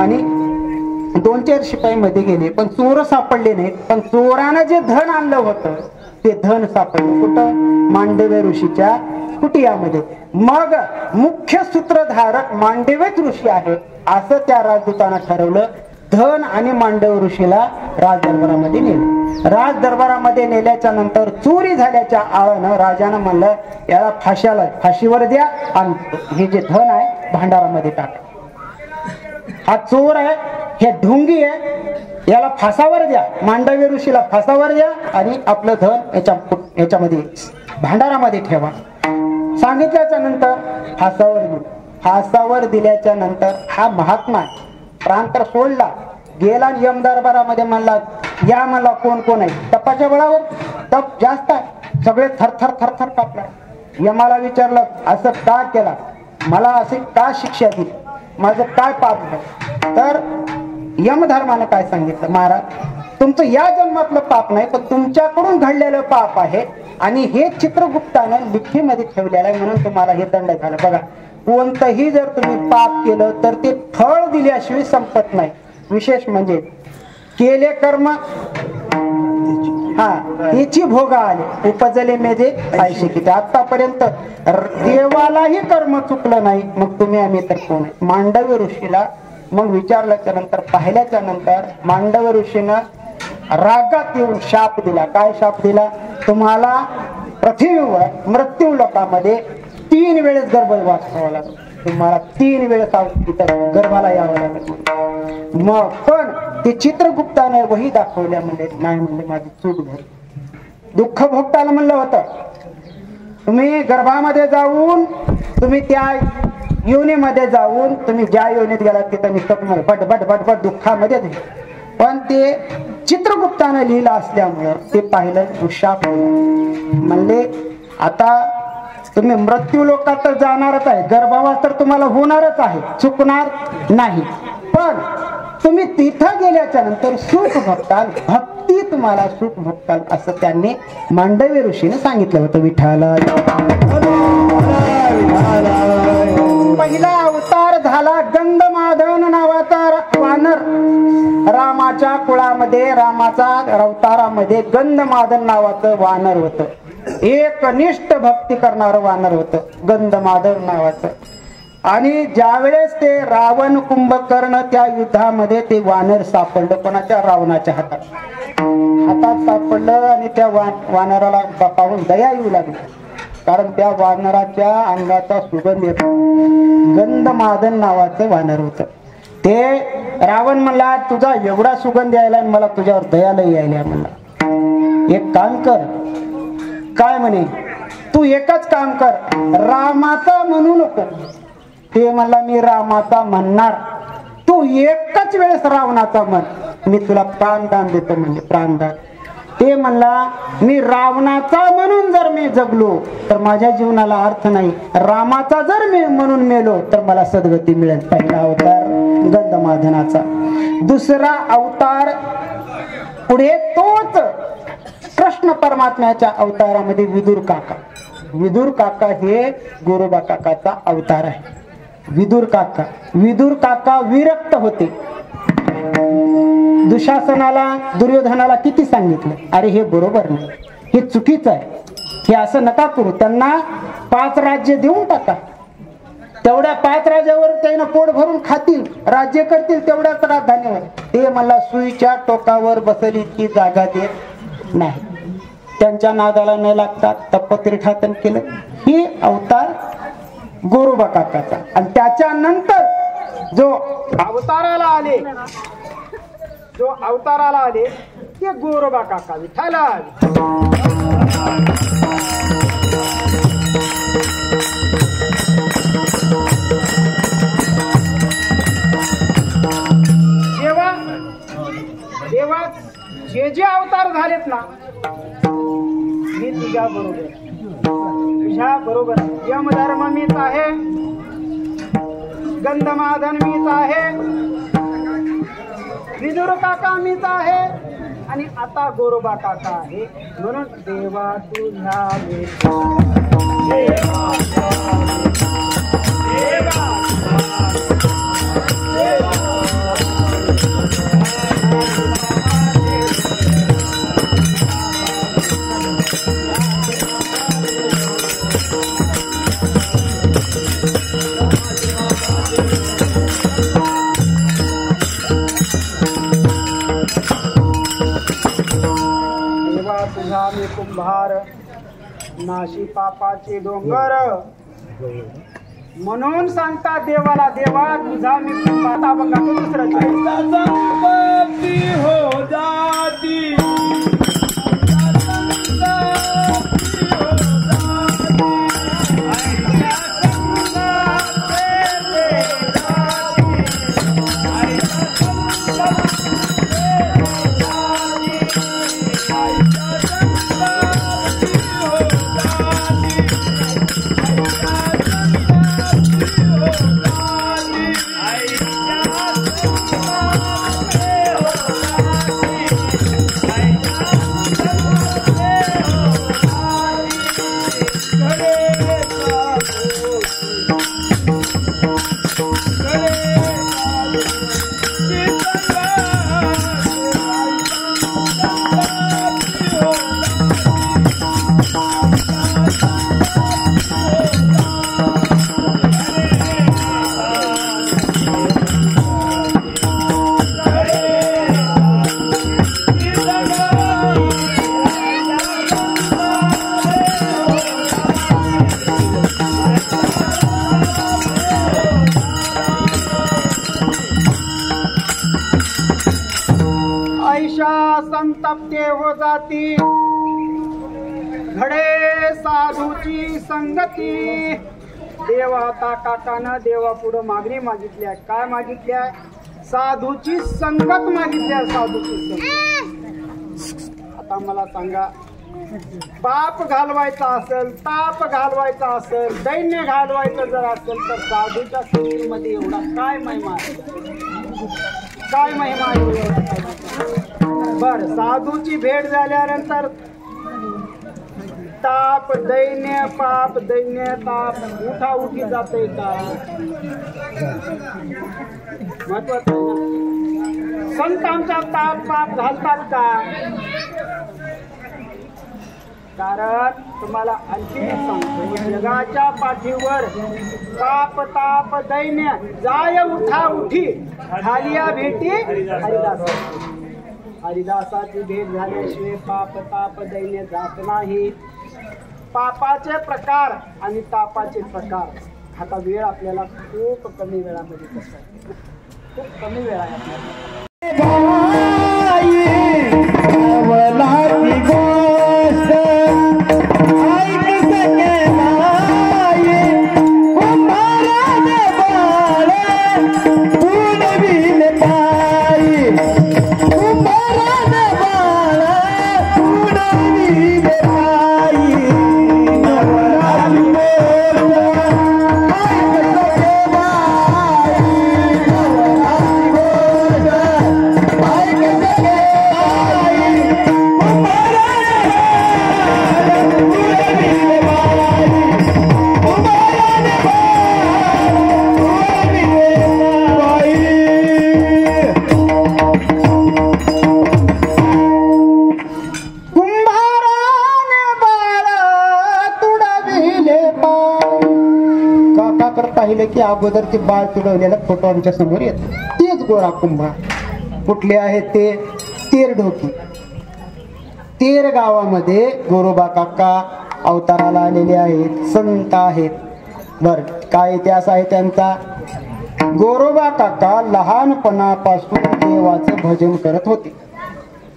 आणि 2-4 शिपाई मध्ये गेले, पण चोर सापडले नाहीत. पण चोरानं जे धन आणलं होतं ते धन सापडलं कुठं, मांडव्य ऋषीच्या कुटियामध्ये. मग मुख्य सूत्रधारक मांडव्यच ऋषी आहे असं त्या राजदूतानं ठरवलं. धन आणि मांडव्य ऋषीला राजदरबारामध्ये नेलं. राजदरबारामध्ये नेल्याच्या नंतर चोरी झाल्याच्या आळानं राजानं म्हणलं याला फाशीवर द्या आणि हे जे धन आहे भांडारामध्ये टाका. हा चोर आहे, हे ढोंगी आहे, याला फासावर द्या, मांडव्य ऋषीला फासावर द्या आणि आपलं धन याच्यामध्ये भांडारामध्ये ठेवा. सांगितल्याच्या नंतर फासावर दिलं. फासावर दिल्याच्या नंतर हा महात्मा प्राण तर सोडला, गेला यम दरबारामध्ये म्हणला या मला कोण कोण आहे. तपाच्या बळावर तप जास्त आहे, सगळे थरथर थरथर कापला. यमाला विचारलं असं का केला, मला असे का शिक्षा दिली, माझं काय पाप झालं. तर यमधर्मानं काय सांगितलं, महाराज तुमचं या जन्मातलं पाप नाही पण तुमच्याकडून घडलेलं पाप आहे आणि हे चित्रगुप्तानं लिखीमध्ये ठेवलेलं आहे म्हणून तुम्हाला हे दंड झालं. बघा, कोणतंही जर तुम्ही पाप केलं तर ते फळ दिल्याशिवाय संपत नाही. विशेष म्हणजे केले कर्म त्याची भोगा आले, उपजले मेजे पैसे किती. आतापर्यंत देवालाही कर्म चुकलं नाही, मग तुम्ही आम्ही तर कोण. मांडव्य ऋषीला मग विचारल्याच्या नंतर, पाहिल्याच्या नंतर मांडव्य ऋषीनं रागात येऊन शाप दिला. काय शाप दिला, तुम्हाला पृथ्वीवर मृत्यू लोकांमध्ये 3 वेळेस गर्भवास करावा लागेल, तुम्हाला 3 वेळेस इथं गर्भाला यावं लागेल. मग पण ते चित्रगुप्ताने वही दाखवल्या, म्हणजे नाही म्हणले माझी चूक झाली, दुःख भोगताना म्हणलं होतं तुम्ही गर्भामध्ये जाऊन तुम्ही त्या योनीमध्ये जाऊन तुम्ही ज्या योनीत गेलात तिथं निष्ठा बट बट बट बट दुःखामध्ये. पण ते चित्रगुप्ताने लिहिलं असल्यामुळं ते पाहिलं शाप म्हणले आता तुम्ही मृत्यू लोकात तर जाणारच आहे, गर्भवास तर तुम्हाला होणारच आहे, चुकणार नाही. पण तुम्ही तिथं गेल्याच्या नंतर सुख भोगताल, भक्ती तुम्हाला सुख भोगताल असं त्यांनी मांडव्य ऋषीने सांगितलं होतं. विठ्ठला पहिला अवतार झाला गंधमादन नावाचा वानर. रामाच्या कुळामध्ये, रामाचा अवतारामध्ये गंधमादन नावाचं वानर होतं. एक निष्ठ भक्ती करणारं वानर होतं गंधमादन नावाचं. आणि ज्यावेळेस ते रावण कुंभकर्ण त्या युद्धामध्ये ते वानर सापडलं, कोणाच्या, रावणाच्या हातात सापडलं. आणि त्या वानराला पाहून दया येऊ लागली, कारण त्या वानराच्या अंगाचा सुगंध येतो. गंधमादन नावाचं वानर होतं ते. रावण म्हणला तुझा एवढा सुगंध यायला मला तुझ्यावर दया लई यायला म्हणला. एक काम कर, काय म्हणे, तू एकच काम कर, रामाचा म्हणू नको. ते म्हणला मी रामाचा म्हणणार, तू एकच वेळेस रावणाचा म्हण, मी तुला प्राणदान देतो. म्हणजे प्राणदान. ते म्हणला मी रावणाचा म्हणून जर मी जगलो तर माझ्या जीवनाला अर्थ नाही, रामाचा जर मी म्हणून मेलो तर मला सद्गती मिळेल. पहिला अवतार गंधमादनाचा. दुसरा अवतार पुढे तोच कृष्ण परमात्म्याच्या अवतारामध्ये विदुर काका. विदुर काका हे गोरोबा काकाचा अवतार आहे. विदुर काका विरक्त होते. दुशासनाला दुर्योधनाला किती सांगितलं, अरे हे बरोबर नाही, हे चुकीचं आहे, हे असं नका करू, त्यांना 5 राज्य देऊन टाका. तेवढ्या 5 राज्यावर त्यांना पोट भरून खातील, राज्य करतील तेवढ्याच राजधानीवर. ते मला सुईच्या टोकावर बसली ती जागा देत नाही. त्यांच्या नादाला न लागतात तपतीर्थाटन केलं. ही अवतार गोरोबा काकाचा. आणि त्याच्यानंतर जो अवताराला आले ते गोरोबा काका विठाला. जेव्हा जे अवतार झालेत ना, मी तुझ्या बरोबर यमधर्म मीच आहे, गंधमादन मीच आहे, विदुर काका मीच आहे, आणि आता गोरोबा काका आहे. म्हणून देवा तुझ्या मी कुंभार नाशी पापाचे डोंगर. म्हणून सांगता देवाला देवा तुझा मी कुंभार. बघा तो दुसरा हो जाती संतप्ते हो जाती घडे साधूची संगती. देवा आता काकानं देवा पुढे मागणी मागितली. काय मागितली? साधूची संगत मागितली. साधूची संगत. आता मला सांगा, पाप घालवायचा असेल, ताप घालवायचा असेल, दैन्य घालवायचं जर असेल तर साधूच्या संगतीमध्ये एवढा काय महिमा आहे? काय महिमा आहे? बर, साधूची भेट झाल्यानंतर ताप दैन्य पाप दैन्य ताप उठा उठी जाते का? महत्वाचं संत आमचा ताप पाप घालतात का? कारण तुम्हाला आणखी सांगतो, जगाच्या पाठीवर पाप ताप दैन्य जाय उठा उठी झालिया भेटी हरिदासाची. हरिदासाची भेट झाल्याशिवाय पाप ताप दैन्य जात नाही. पापाचे प्रकार आणि तापाचे प्रकार. आता वेळ आपल्याला खूप कमी वेळामध्ये कसं आहे, खूप कमी वेळ आहे आपल्याला. बाळाकडे पाहिलं की अगोदर ते बाळ तुडवलेला फोटो आमच्या समोर येतो. तेच गोरा कुंभार. कुठले आहेत ते? तेर ढोकी. तेर गावामध्ये गोरोबा काका अवताराला आलेले आहेत, संत आहेत. बर, काय इतिहास आहे त्यांचा? गोरोबा काका लहानपणापासून देवाचं भजन करत होते.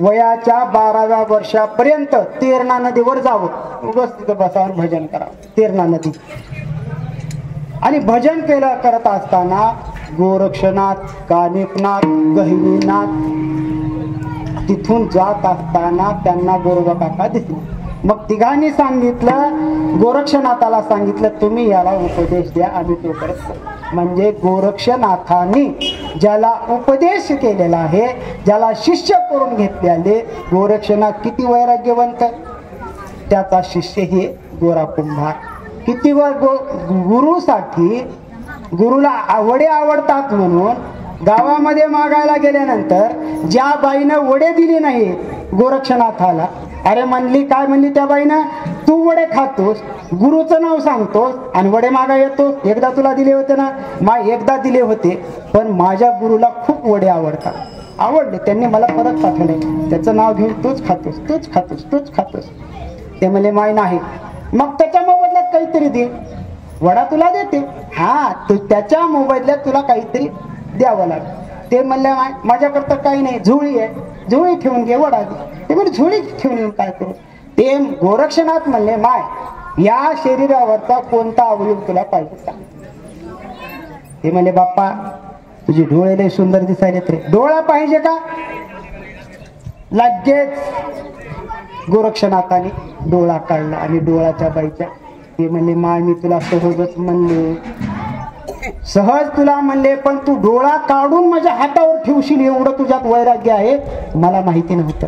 वयाच्या 12व्या वर्षापर्यंत तेरणा नदीवर जावं, उगाच तिथं बसावर भजन करावं, तेरणा नदी. आणि भजन करत असताना गोरक्षनाथ, कानिफनाथ, गहिनीनाथ तिथून जात असताना त्यांना गोरोबा काका दिसले. मग तिघांनी सांगितलं, गोरक्षनाथाला सांगितलं, तुम्ही याला उपदेश द्या, आम्ही तो करतो. म्हणजे गोरक्षनाथांनी ज्याला उपदेश केलेला आहे, ज्याला शिष्य करून घेतलेले, गोरक्षनाथ किती वैराग्यवंत, त्याचा शिष्य हे गोरा कुंभार. किती गुरुसाठी, गुरुला वडे आवडतात म्हणून गावामध्ये मागायला गेल्यानंतर ज्या बाईनं वडे दिली नाही गोरक्षनाथाला, अरे म्हणली, काय म्हणली त्या बाईनं, तू वडे खातोस, गुरुचं नाव सांगतोस आणि वडे मागा येतोस. एकदा तुला दिले होते ना? एकदा दिले होते, पण माझ्या गुरुला खूप वडे आवडतात, आवडले, त्यांनी मला परत पाठवले. त्याचं नाव घेऊन तूच खातोस, तूच खातोस, तूच खातोस. ते म्हणले माय नाही. मग त्याच्या मोबदल्यात काहीतरी दे, वडा तुला देते. हा, तू त्याच्या मोबदल्यात तुला काहीतरी द्यावं लागेल. ते म्हणले माझ्याकडं काही नाही, झोळी आहे, झोळी ठेवून घे, वडा दे. ते म्हणजे झोळी ठेवून येऊन काय करू? ते गोरक्षनाथ म्हणले, या शरीरावरचा कोणता अवयव तुला पाहिजे का? ते म्हणले, बाप्पा तुझी डोळे लय सुंदर दिसायले, रे डोळा पाहिजे का? लगेच गोरक्षनाथाने डोळा काढला आणि डोळाच्या बाईच्या. ते म्हणले, मी तुला सहजच म्हणले, सहज तुला म्हणले, पण तू डोळा काढून माझ्या हातावर ठेवशील एवढं तुझ्यात वैराग्य आहे, मला माहिती नव्हतं.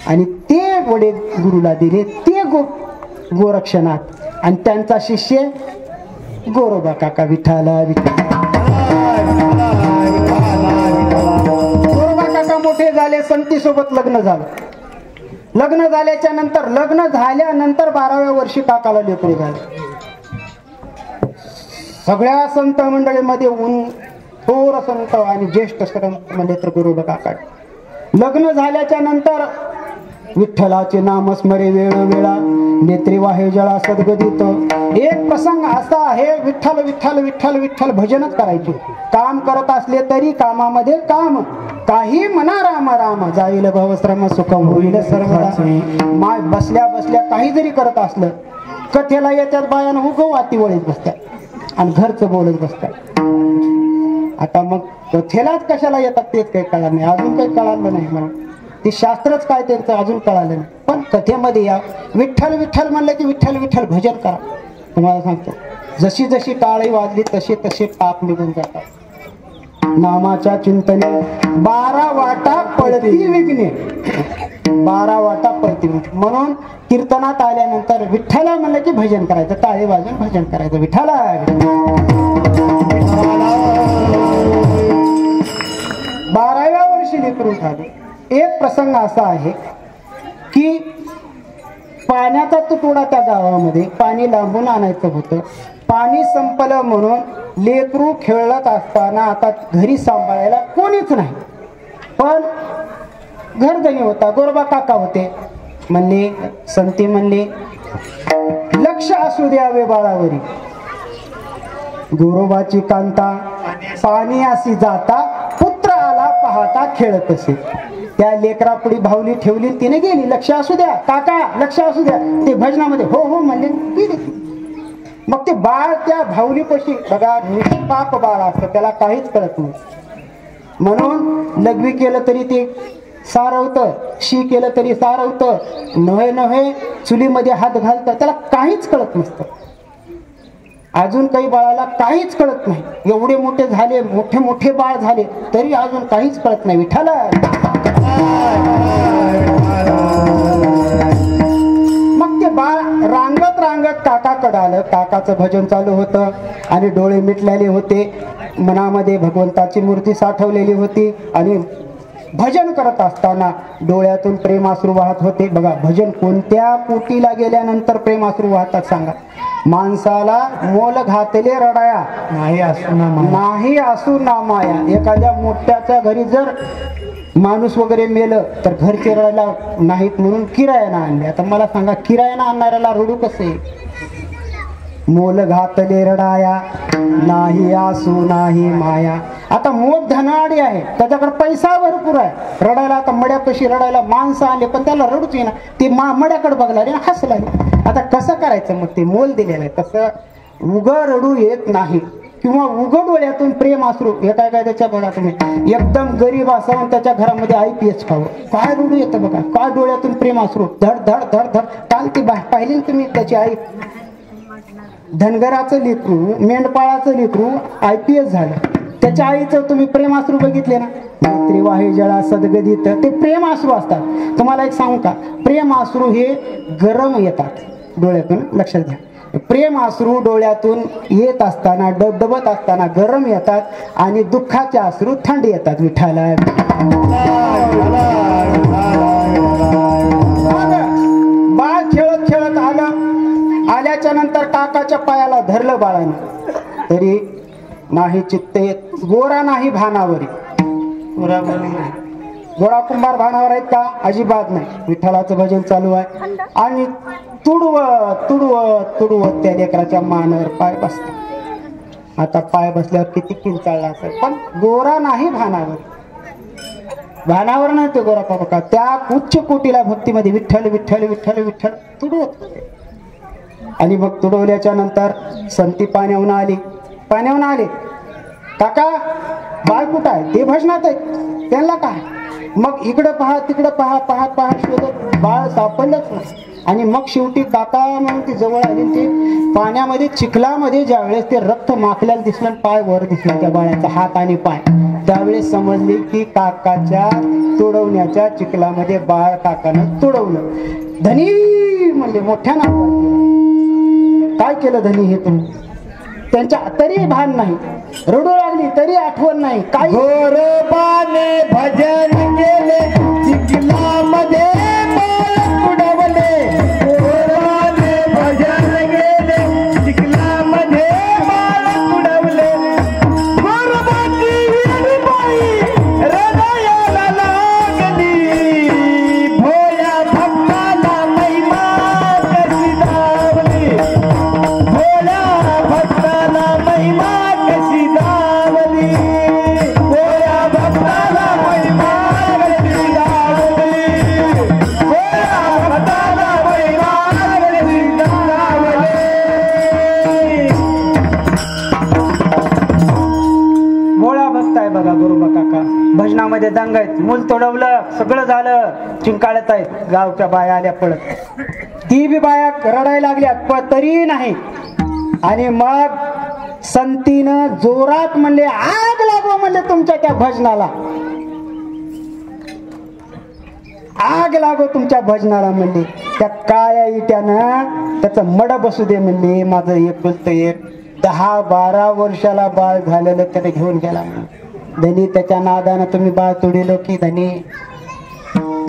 आणि ते वडे गुरुला दिले, ते गोरक्षनाथ आणि त्यांचा शिष्य गोरोबा काका. विठाला विठाला. गोरोबा काका मोठे झाले, संतीसोबत लग्न झालं. लग्न झाल्यानंतर 12व्या वर्षी काकाला लेकरू झाले. सगळ्या संत मंडळीमध्ये थोर संत आणि ज्येष्ठ संत म्हणजे तर गोरोबा काका. लग्न झाल्याच्या नंतर विठ्ठलाचे नामस्मरे वेळोवेळा, नेत्री वाहे जळा सद्गदित. एक प्रसंग असा आहे, विठ्ठल विठ्ठल विठ्ठल विठ्ठल भजनच करायचे. काम करत असले तरी कामामध्ये काम, काही म्हणा राम राम, जाईल भवश्रम सुख होईल सर्वदा. माय बसल्या बसल्या काही जरी करत असलं, कथेला येत्यात बायानं उगव वाती वळीत बसतात आणि घरचं बोलत बसतात. आता मग कथेलाच कशाला येतात तेच काही कळलं नाही, अजून काही कळालं नाही मला. ते शास्त्रच काय त्यांचं अजून कळालं नाही. पण कथेमध्ये या विठ्ठल विठ्ठल म्हणलं की विठ्ठल विठ्ठल भजन करा. तुम्हाला सांगतो, जशी जशी टाळी वाजली तसे तसे पाप निघून जातात. नामाच्या चिंतने 12 वाटा पळती विघ्ने, 12 वाटा पळती. म्हणून कीर्तनात आल्यानंतर विठ्ठला म्हणलं की भजन करायचं, टाळी वाजून भजन करायचं. विठ्ठला. 12व्या वर्षी लेकरू झाले. एक प्रसंग असा आहे की पाण्याचा तुटवडा त्या गावामध्ये, पाणी लांबून आणायचं होतं. पाणी संपलं म्हणून लेकरू खेळत असताना आता घरी सांभाळायला कोणीच नाही. पण घरधनी होता, गोरोबा काका होते. म्हणले, संती म्हणले, लक्ष असू द्यावे बाळावरी, गोरोबाची कांता पाणी अशी जाता, पुत्र आला पाहता खेळत असे. त्या लेकरा पुढे भावली ठेवली, तिने गेली. लक्ष असू द्या काका, लक्ष असू द्या. ते भजनामध्ये हो हो म्हणले, गेली. मग ते बाळ त्या भावलीपाशी, बघा निष्पाप बाळ असतं, त्याला काहीच कळत नाही. म्हणून लघवी केलं तरी ते सारवतं, शी केलं तरी सारवतं, नव्हे नव्हे चुलीमध्ये हात घालतं, त्याला काहीच कळत नसतं. अजून काही बाळाला काहीच कळत नाही. एवढे मोठे झाले, मोठे मोठे बाळ झाले तरी अजून काहीच कळत नाही. विठ्ठला. मग ते बाळ रांगत रांगत काकाकडे आलं. काकाचं भजन चालू होतं आणि डोळे मिटलेले होते, मनामध्ये भगवंताची मूर्ती साठवलेली होती आणि भजन करत असताना डोळ्यातून प्रेमाश्रू वाहत होते. बघा, भजन कोणत्या पोटीला गेल्यानंतर प्रेमाश्रू वाहतात सांगा? माणसाला मोल घातले रडाया नाही असू ना माया. नाही असू ना माया. एखाद्या मोठ्याच्या घरी जर माणूस वगैरे मेलं तर घरचे रडायला नाहीत म्हणून किरायानं आणले. आता मला सांगा, किरायानं आणणाऱ्याला रडू कसे? मोल घातले रडाया नाही असू नाही माया. आता मोठ धनाडी आहे, त्याच्याकडे पैसा भरपूर आहे, रडायला आता मड्यापाशी रडायला माणसं आले पण त्याला रडूच येईना. ते मड्याकडे बघला रे हसला. आता कसं करायचं मग? ते मोल दिलेलं आहे तसं उग रडू येत नाही किंवा उघड डोळ्यातून प्रेम अश्रू. हे काय काय त्याच्या बघा तुम्ही, एकदम गरीब असावं त्याच्या घरामध्ये IPS खावं, काय रडू येतं बघा, काय डोळ्यातून प्रेम अश्रू धड धड धड धड. काल ती पाहिली तुम्ही, त्याची आई धनगराचं लेकरू, मेंढपाळाचं लेकरू IPS झालं, त्याच्या आईचं तुम्ही प्रेम अश्रू बघितले ना? त्रिवाही जळा सदगदित, ते प्रेम अश्रू असतात. तुम्हाला एक सांगू का, प्रेम अश्रू हे गरम येतात डोळ्यातून, लक्षात घ्या. प्रेम अश्रू डोळ्यातून येत असताना डबडबत असताना गरम येतात आणि दुःखाचे अश्रू थंड येतात. विठ्ठला बाळ खेळत खेळत आल्याच्या नंतर काकाच्या पायाला धरलं बाळाने, तरी नाही चित्त येत. गोरा नाही भानावरी, गोरा कुंभार भानावर आहेत का? अजिबात नाही. विठ्ठलाचं भजन चालू आहे आणि तुडवत तुडवत तुडवत त्या लेकराच्या मानावर पाय बसतात. आता पाय बसल्यावर किती किंचाळला असेल, पण गोरा नाही भानावर. भानावर नाही ते गोरा का, त्या उच्च कोटीला भक्तीमध्ये विठ्ठल विठ्ठल विठ्ठल विठ्ठल तुडवत होते. आणि मग तुडवल्याच्या नंतर संती पाण्याहून आली. काका बाळ कुठं आहे? ते भजनात आहे, त्यांना काय? मग इकडं पहा तिकडं पहा, पाहत पाहत शोधत बाळ सापडलंच नाही. आणि मग शेवटी काका म्हणून ती जवळ आली. ते पाण्यामध्ये चिखलामध्ये ज्यावेळेस ते रक्त माखल्याला दिसलं, पाय वर दिसला त्या बाळाचा, हात आणि पाय, त्यावेळेस समजले की काकाच्या तुडवण्याच्या चिखलामध्ये बाळ काकानं तुडवलं. धनी म्हणले मोठ्या नावाने. काय केलं धनी हे तुम्ही? त्यांच्या तरी भान नाही, रडू लागली तरी आठवण नाही. काय गोरोबाने भजन केले चिखलामध्ये बाळ तुडवले. गोरोबाने भजन केले चिखलामध्ये बाळ तुडवले. गोरोबाची विरणी बाई हृदयाला लागली. भोळ्या भक्ताला महिमा कशी दावली. भोळ्या भक्ताला महिमा कशी दावली. भोळ्या भक्ताला महिमा कशी दावली. भोळ्या भक्ताला महिमा कशी दावली. मोळा भक्त आहे बघा गुरुबा काका, भजनामध्ये दंग आहेत, मूल तोडवलं, सगळं झालं, चिंकाळत आहेत. गावच्या बाया आल्या पळत, ती बी बाया रडायला लागल्या पण तरी नाही. आणि मग संतीनं जोरात म्हणले, आग लागो म्हणले तुमच्या त्या भजनाला, आग लागो तुमच्या भजनाला म्हणले. त्या काळ्या इट्यानं त्याचं मड बसू दे म्हणले. माझं एकुलतं एक 10-12 वर्षाला बाळ झालेलं त्याने घेऊन गेला म्हणले. धनी त्याच्या नादानं तुम्ही बाळ तुडिलो की धनी,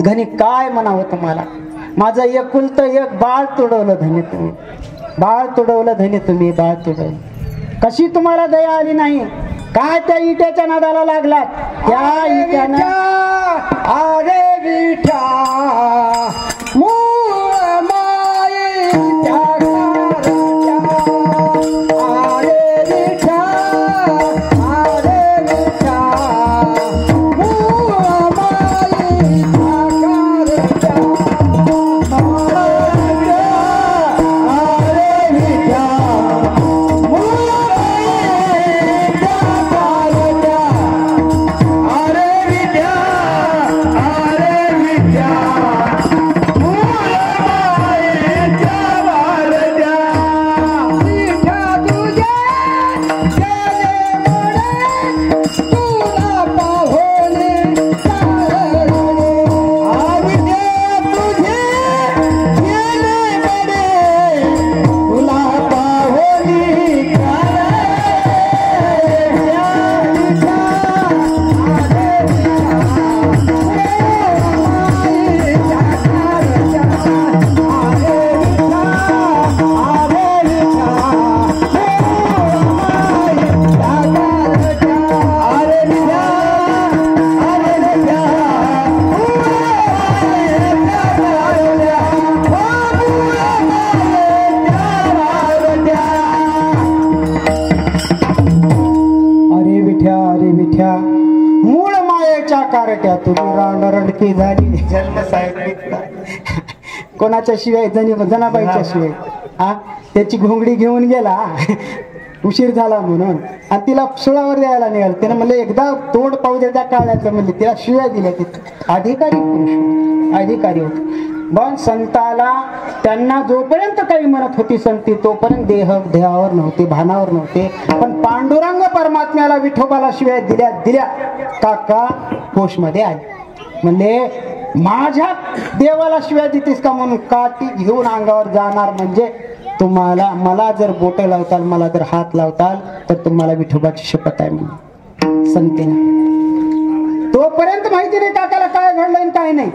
धनी काय म्हणावं तुम्हाला? माझं एकुलतं एक बाळ तुडवलं धनी तुम्ही, बाळ तुडवलं धनी तुम्ही, बाळ तुडवलं. कशी तुम्हाला दया आली नाही? काय त्या इट्याच्या नादाला लागलात? त्या इट्यानं अरे विठा मूळ मायेच्या कारच्या. अरे विठा, अरे विठा मूळ मायेच्या कारच्या. बेट्या तुझी रडकी झाली जन्म साहेब कोणाच्या शिवाय जनाबाईच्या शिवाय हा त्याची घोंगडी घेऊन गेला उशीर झाला म्हणून आणि तिला सुळावर द्यायला निघाल त्यानं म्हणलं एकदा तोंड पाहू द्या त्या काळाचं म्हणले तिला शिव्या दिल्या तिथं अधिकारी पुरुष अधिकारी होते पण संताला त्यांना जोपर्यंत काही म्हणत होती संती तोपर्यंत देहावर नव्हते भानावर नव्हते पण पांडुरंग परमात्म्याला विठोबाला शिव्या दिल्या काका होशमध्ये आले म्हणले माझ्या देवाला शिव्या देतेस का म्हणून काठी घेऊन अंगावर जाणार म्हणजे तुम्हाला मला जर बोट लावताल मला जर हात लावताल तर तुम्हाला विठोबाची शपथ आहे म्हणून संतेने तोपर्यंत माहिती नाही काकाला काय घडलं आणि काय नाही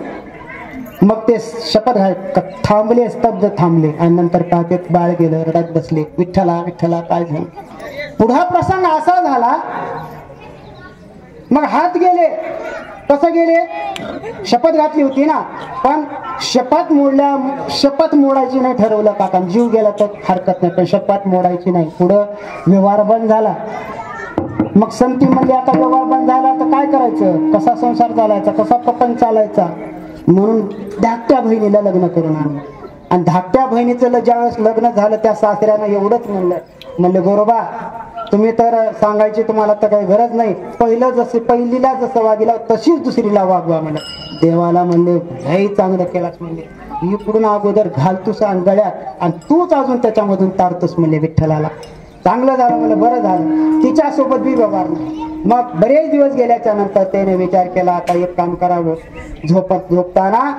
मग ते शपथ थांबले स्तब्ध थांबले आणि नंतर काकेत बाळ गेलं रडत बसले विठ्ठला विठ्ठला काय झालं पुढा प्रसंग असा झाला मग हात गेले कसं गेले शपथ घातली होती ना पण शपथ मोडायची नाही ठरवलं काका जीव गेला तर हरकत नाही पण शपथ मोडायची नाही पुढं व्यवहार बंद झाला मग संती म्हणजे आता व्यवहार बंद झाला तर काय करायचं कसा संसार चालायचा कसा प्रपंच चालायचा म्हणून धाकट्या बहिणीला लग्न करून आणलं आणि धाकट्या बहिणीचं ज्यावेळेस लग्न झालं त्या सासऱ्यानं एवढंच म्हणलं गोरोबा तुम्ही तर सांगायची तुम्हाला तर काही गरज नाही पहिलीला जसं वागिला तशीच दुसरीला वागवा म्हणलं देवाला म्हणले लई चांगलं केलाच म्हणले मी पुढून अगोदर घालतोस आणि गळ्यात आणि तूच अजून त्याच्यामधून तारतोस म्हणले विठ्ठलाला चांगलं झालं म्हणलं बरं झालं तिच्यासोबत बी व्यवहार नाही मग बरेच दिवस गेल्याच्या नंतर त्याने विचार केला आता एक काम करावं झोपताना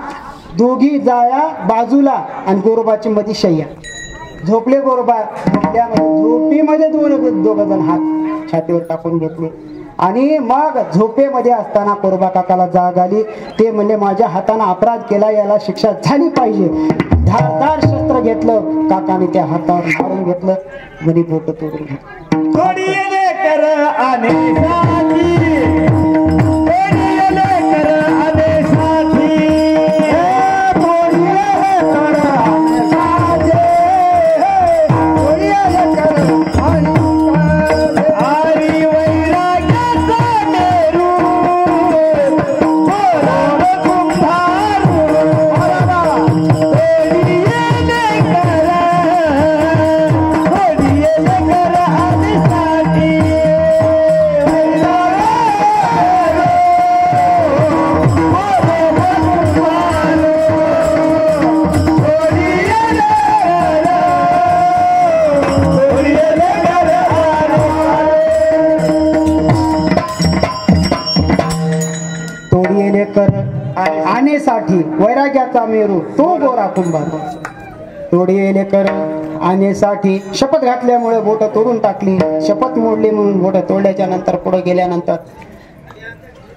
दोघी जाया बाजूला आणि गोरोबाची मध्ये शय्या झोपले गोरोबा झोपीमध्ये दोघ जण हात छातीवर टाकून घेतले आणि मग झोपेमध्ये असताना गोरोबा काकाला जाग आली ते म्हणले माझ्या हाताने अपराध केला याला शिक्षा झाली पाहिजे धारदार शस्त्र घेतलं काकाने त्या हातावर मारून घेतलं म्हणे बोट तोडून घेतलं आणेसाठी वैराग्याचा मेरू तो गोरा कुंभार तोडी येले कर आणेसाठी शपथ घातल्यामुळे बोट तोडून टाकली शपथ मोडली म्हणून बोट तोडल्याच्या नंतर पुढे गेल्यानंतर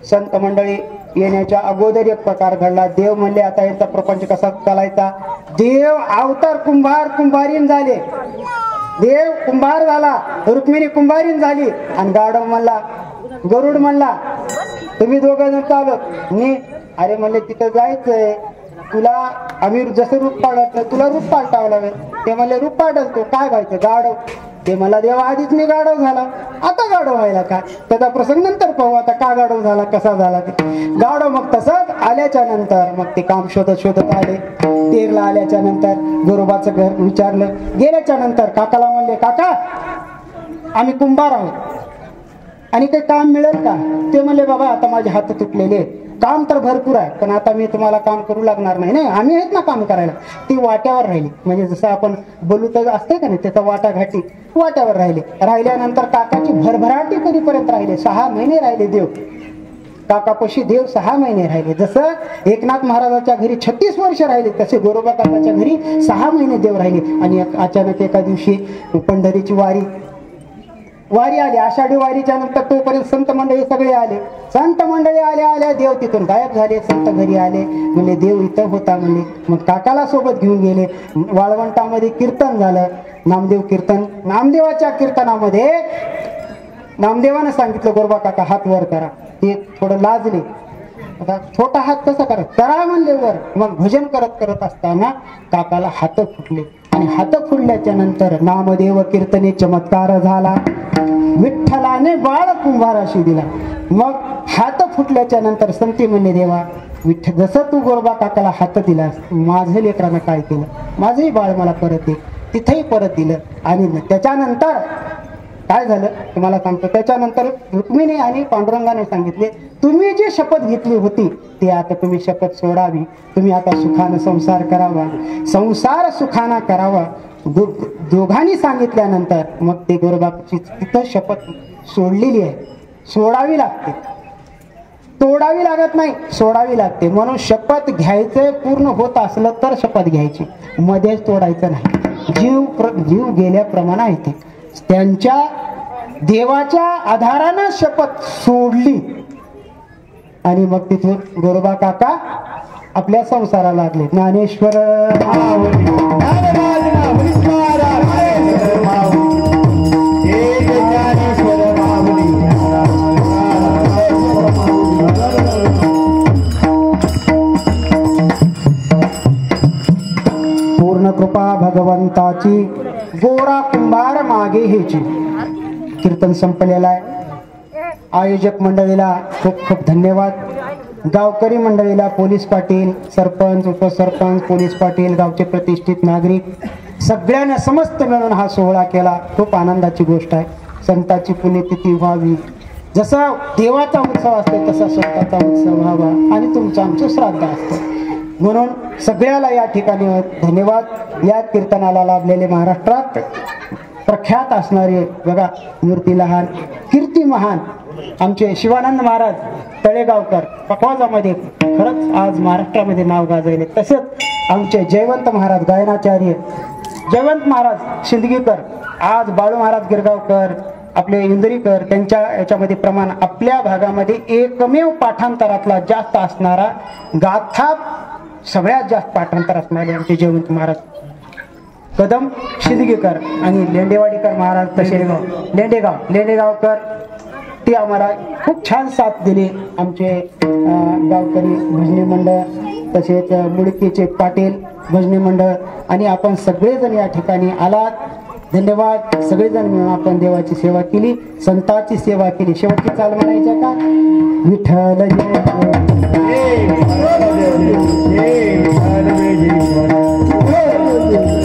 संत मंडळी येण्याच्या अगोदर एक प्रकार घडला देव म्हणले आता याचा प्रपंच कसा चालायचा देव अवतार कुंभारीन झाले देव कुंभार झाला रुक्मिणी कुंभारीन झाली आणि गाढव म्हणला गरुड म्हणला तुम्ही दोघं जण चालत मी अरे म्हणले तिथं जायचंय तुला आम्ही जसं रूप पाडत तुला रूप पालटावं लागेल ते म्हणले रूप पाडतो काय व्हायचं गाढव ते मला देवा आधीच मी गाढव झाला आता गाढव व्हायला का त्याचा प्रसंग नंतर पाहू आता का गाढव झाला कसा झाला ते गाढव मग तसंच आल्याच्या नंतर मग ते काम शोधत आले तेरला आल्याच्या नंतर गोरोबाचं घर विचारलं गेल्याच्या नंतर काकाला म्हणले काका आम्ही कुंभार आहोत आणि काही काम मिळेल का ते म्हणले बाबा आता माझे हात तुटलेले काम तर भरपूर आहे पण आता मी तुम्हाला काम करू लागणार नाही आम्ही आहेत ना काम करायला ती वाट्यावर राहिली म्हणजे जसं आपण बोलू तर असते का नाही त्याचा वाटा घाटी वाट्यावर राहिल्यानंतर काकाची भरभराटी कधीपर्यंत राहिले 6 महिने राहिले देव काकापाशी देव 6 महिने राहिले जसं एकनाथ महाराजाच्या घरी 36 वर्ष राहिले तसे गोरोबा काकाच्या घरी 6 महिने देव राहिले आणि अचानक एका दिवशी पंढरीची वारी आली आषाढी वारीच्या नंतर तोपर्यंत संत मंडळी सगळे आले संत मंडळी आल्या देव तिथून गायब झाले संत घरी आले म्हणजे देव इथं होता म्हणजे मग काकाला सोबत घेऊन गेले वाळवंटामध्ये कीर्तन झालं नामदेव कीर्तन नामदेवाच्या कीर्तनामध्ये नामदेवानं सांगितलं गोरोबा काका हात वर करा ते थोडं लाजले आता छोटा हात कसा करा म्हणले वर मग भजन करत असताना काकाला हात फुटले आणि हात फुटल्याच्या नंतर नामदेव कीर्तने चमत्कार झाला विठ्ठलाने बाळ कुंभाराशी दिला. मग हात फुटल्याच्या नंतर संती म्हणले देवा जसं तू गोरबा काकाला हात दिलास माझं लेकरानं काय केलं, माझंही बाळ मला परत दे. तिथेही परत दिलं. आणि त्याच्यानंतर काय झालं तुम्हाला सांगतो. त्याच्यानंतर रुक्मिणी आणि पांडुरंगाने सांगितले तुम्ही जी शपथ घेतली होती ती आता तुम्ही शपथ सोडावी. तुम्ही आता सुखानं संसार करावा, संसार सुखाना करावा. दोघांनी सांगितल्यानंतर मग ते गोरबाची तिथं शपथ सोडलेली आहे. सोडावी लागते, तोडावी लागत नाही, सोडावी लागते. म्हणून शपथ घ्यायचं पूर्ण होत असलं तर शपथ घ्यायची, मध्येच तोडायचं नाही. जीव गेल्याप्रमाणे आहे ते. त्यांच्या देवाच्या आधारानं शपथ सोडली आणि मग तिथून गोरोबा काका आपल्या संसाराला लागले. ज्ञानेश्वर पूर्ण कृपा भगवंताची गोरा कुंभार मागे हेची. कीर्तन संपलेला आहे. आयोजक मंडळीला खूप खूप धन्यवाद. गावकरी मंडळीला, पोलीस पाटील, सरपंच, उपसरपंच, पोलीस पाटील, गावचे प्रतिष्ठित नागरिक सगळ्यांना समस्त मिळून हा सोहळा केला. खूप आनंदाची गोष्ट आहे. संतांची पुण्यतिथी व्हावी, जसा देवाचा उत्सव असतो तसा स्वतःचा उत्सव व्हावा आणि तुमचं आमचं श्राद्ध असतं. म्हणून सगळ्याला या ठिकाणी धन्यवाद. या कीर्तनाला लाभलेले महाराष्ट्रात प्रख्यात असणारे बघा मूर्ती लहान कीर्ती महान आमचे शिवानंद महाराज तळेगावकर पकवाजामध्ये खरंच आज महाराष्ट्रामध्ये नाव गाजवले. तसेच आमचे जयवंत महाराज गायनाचार्य जयवंत महाराज शिंदगीकर, आज बाळू महाराज गिरगावकर, आपले इंदुरीकर, त्यांच्या याच्यामध्ये प्रमाण आपल्या भागामध्ये एकमेव पाठांतरातला जास्त असणारा गाथा सगळ्यात जास्त पाठांतर असणारे आमचे जयवंत महाराज कदम शिंदगीकर आणि लेंडेवाडीकर महाराज तसे लेंडेगावकर ते आम्हाला खूप छान साथ दिली. आमचे गावकरी भजनी मंडळ तसेच मुडकीचे पाटील भजनी मंडळ आणि आपण सगळेजण या ठिकाणी आलात. धन्यवाद. सगळेजण मिळून आपण देवाची सेवा केली, संतांची सेवा केली. शेवटची चाल म्हणायच्या का विठ्ठल जय जय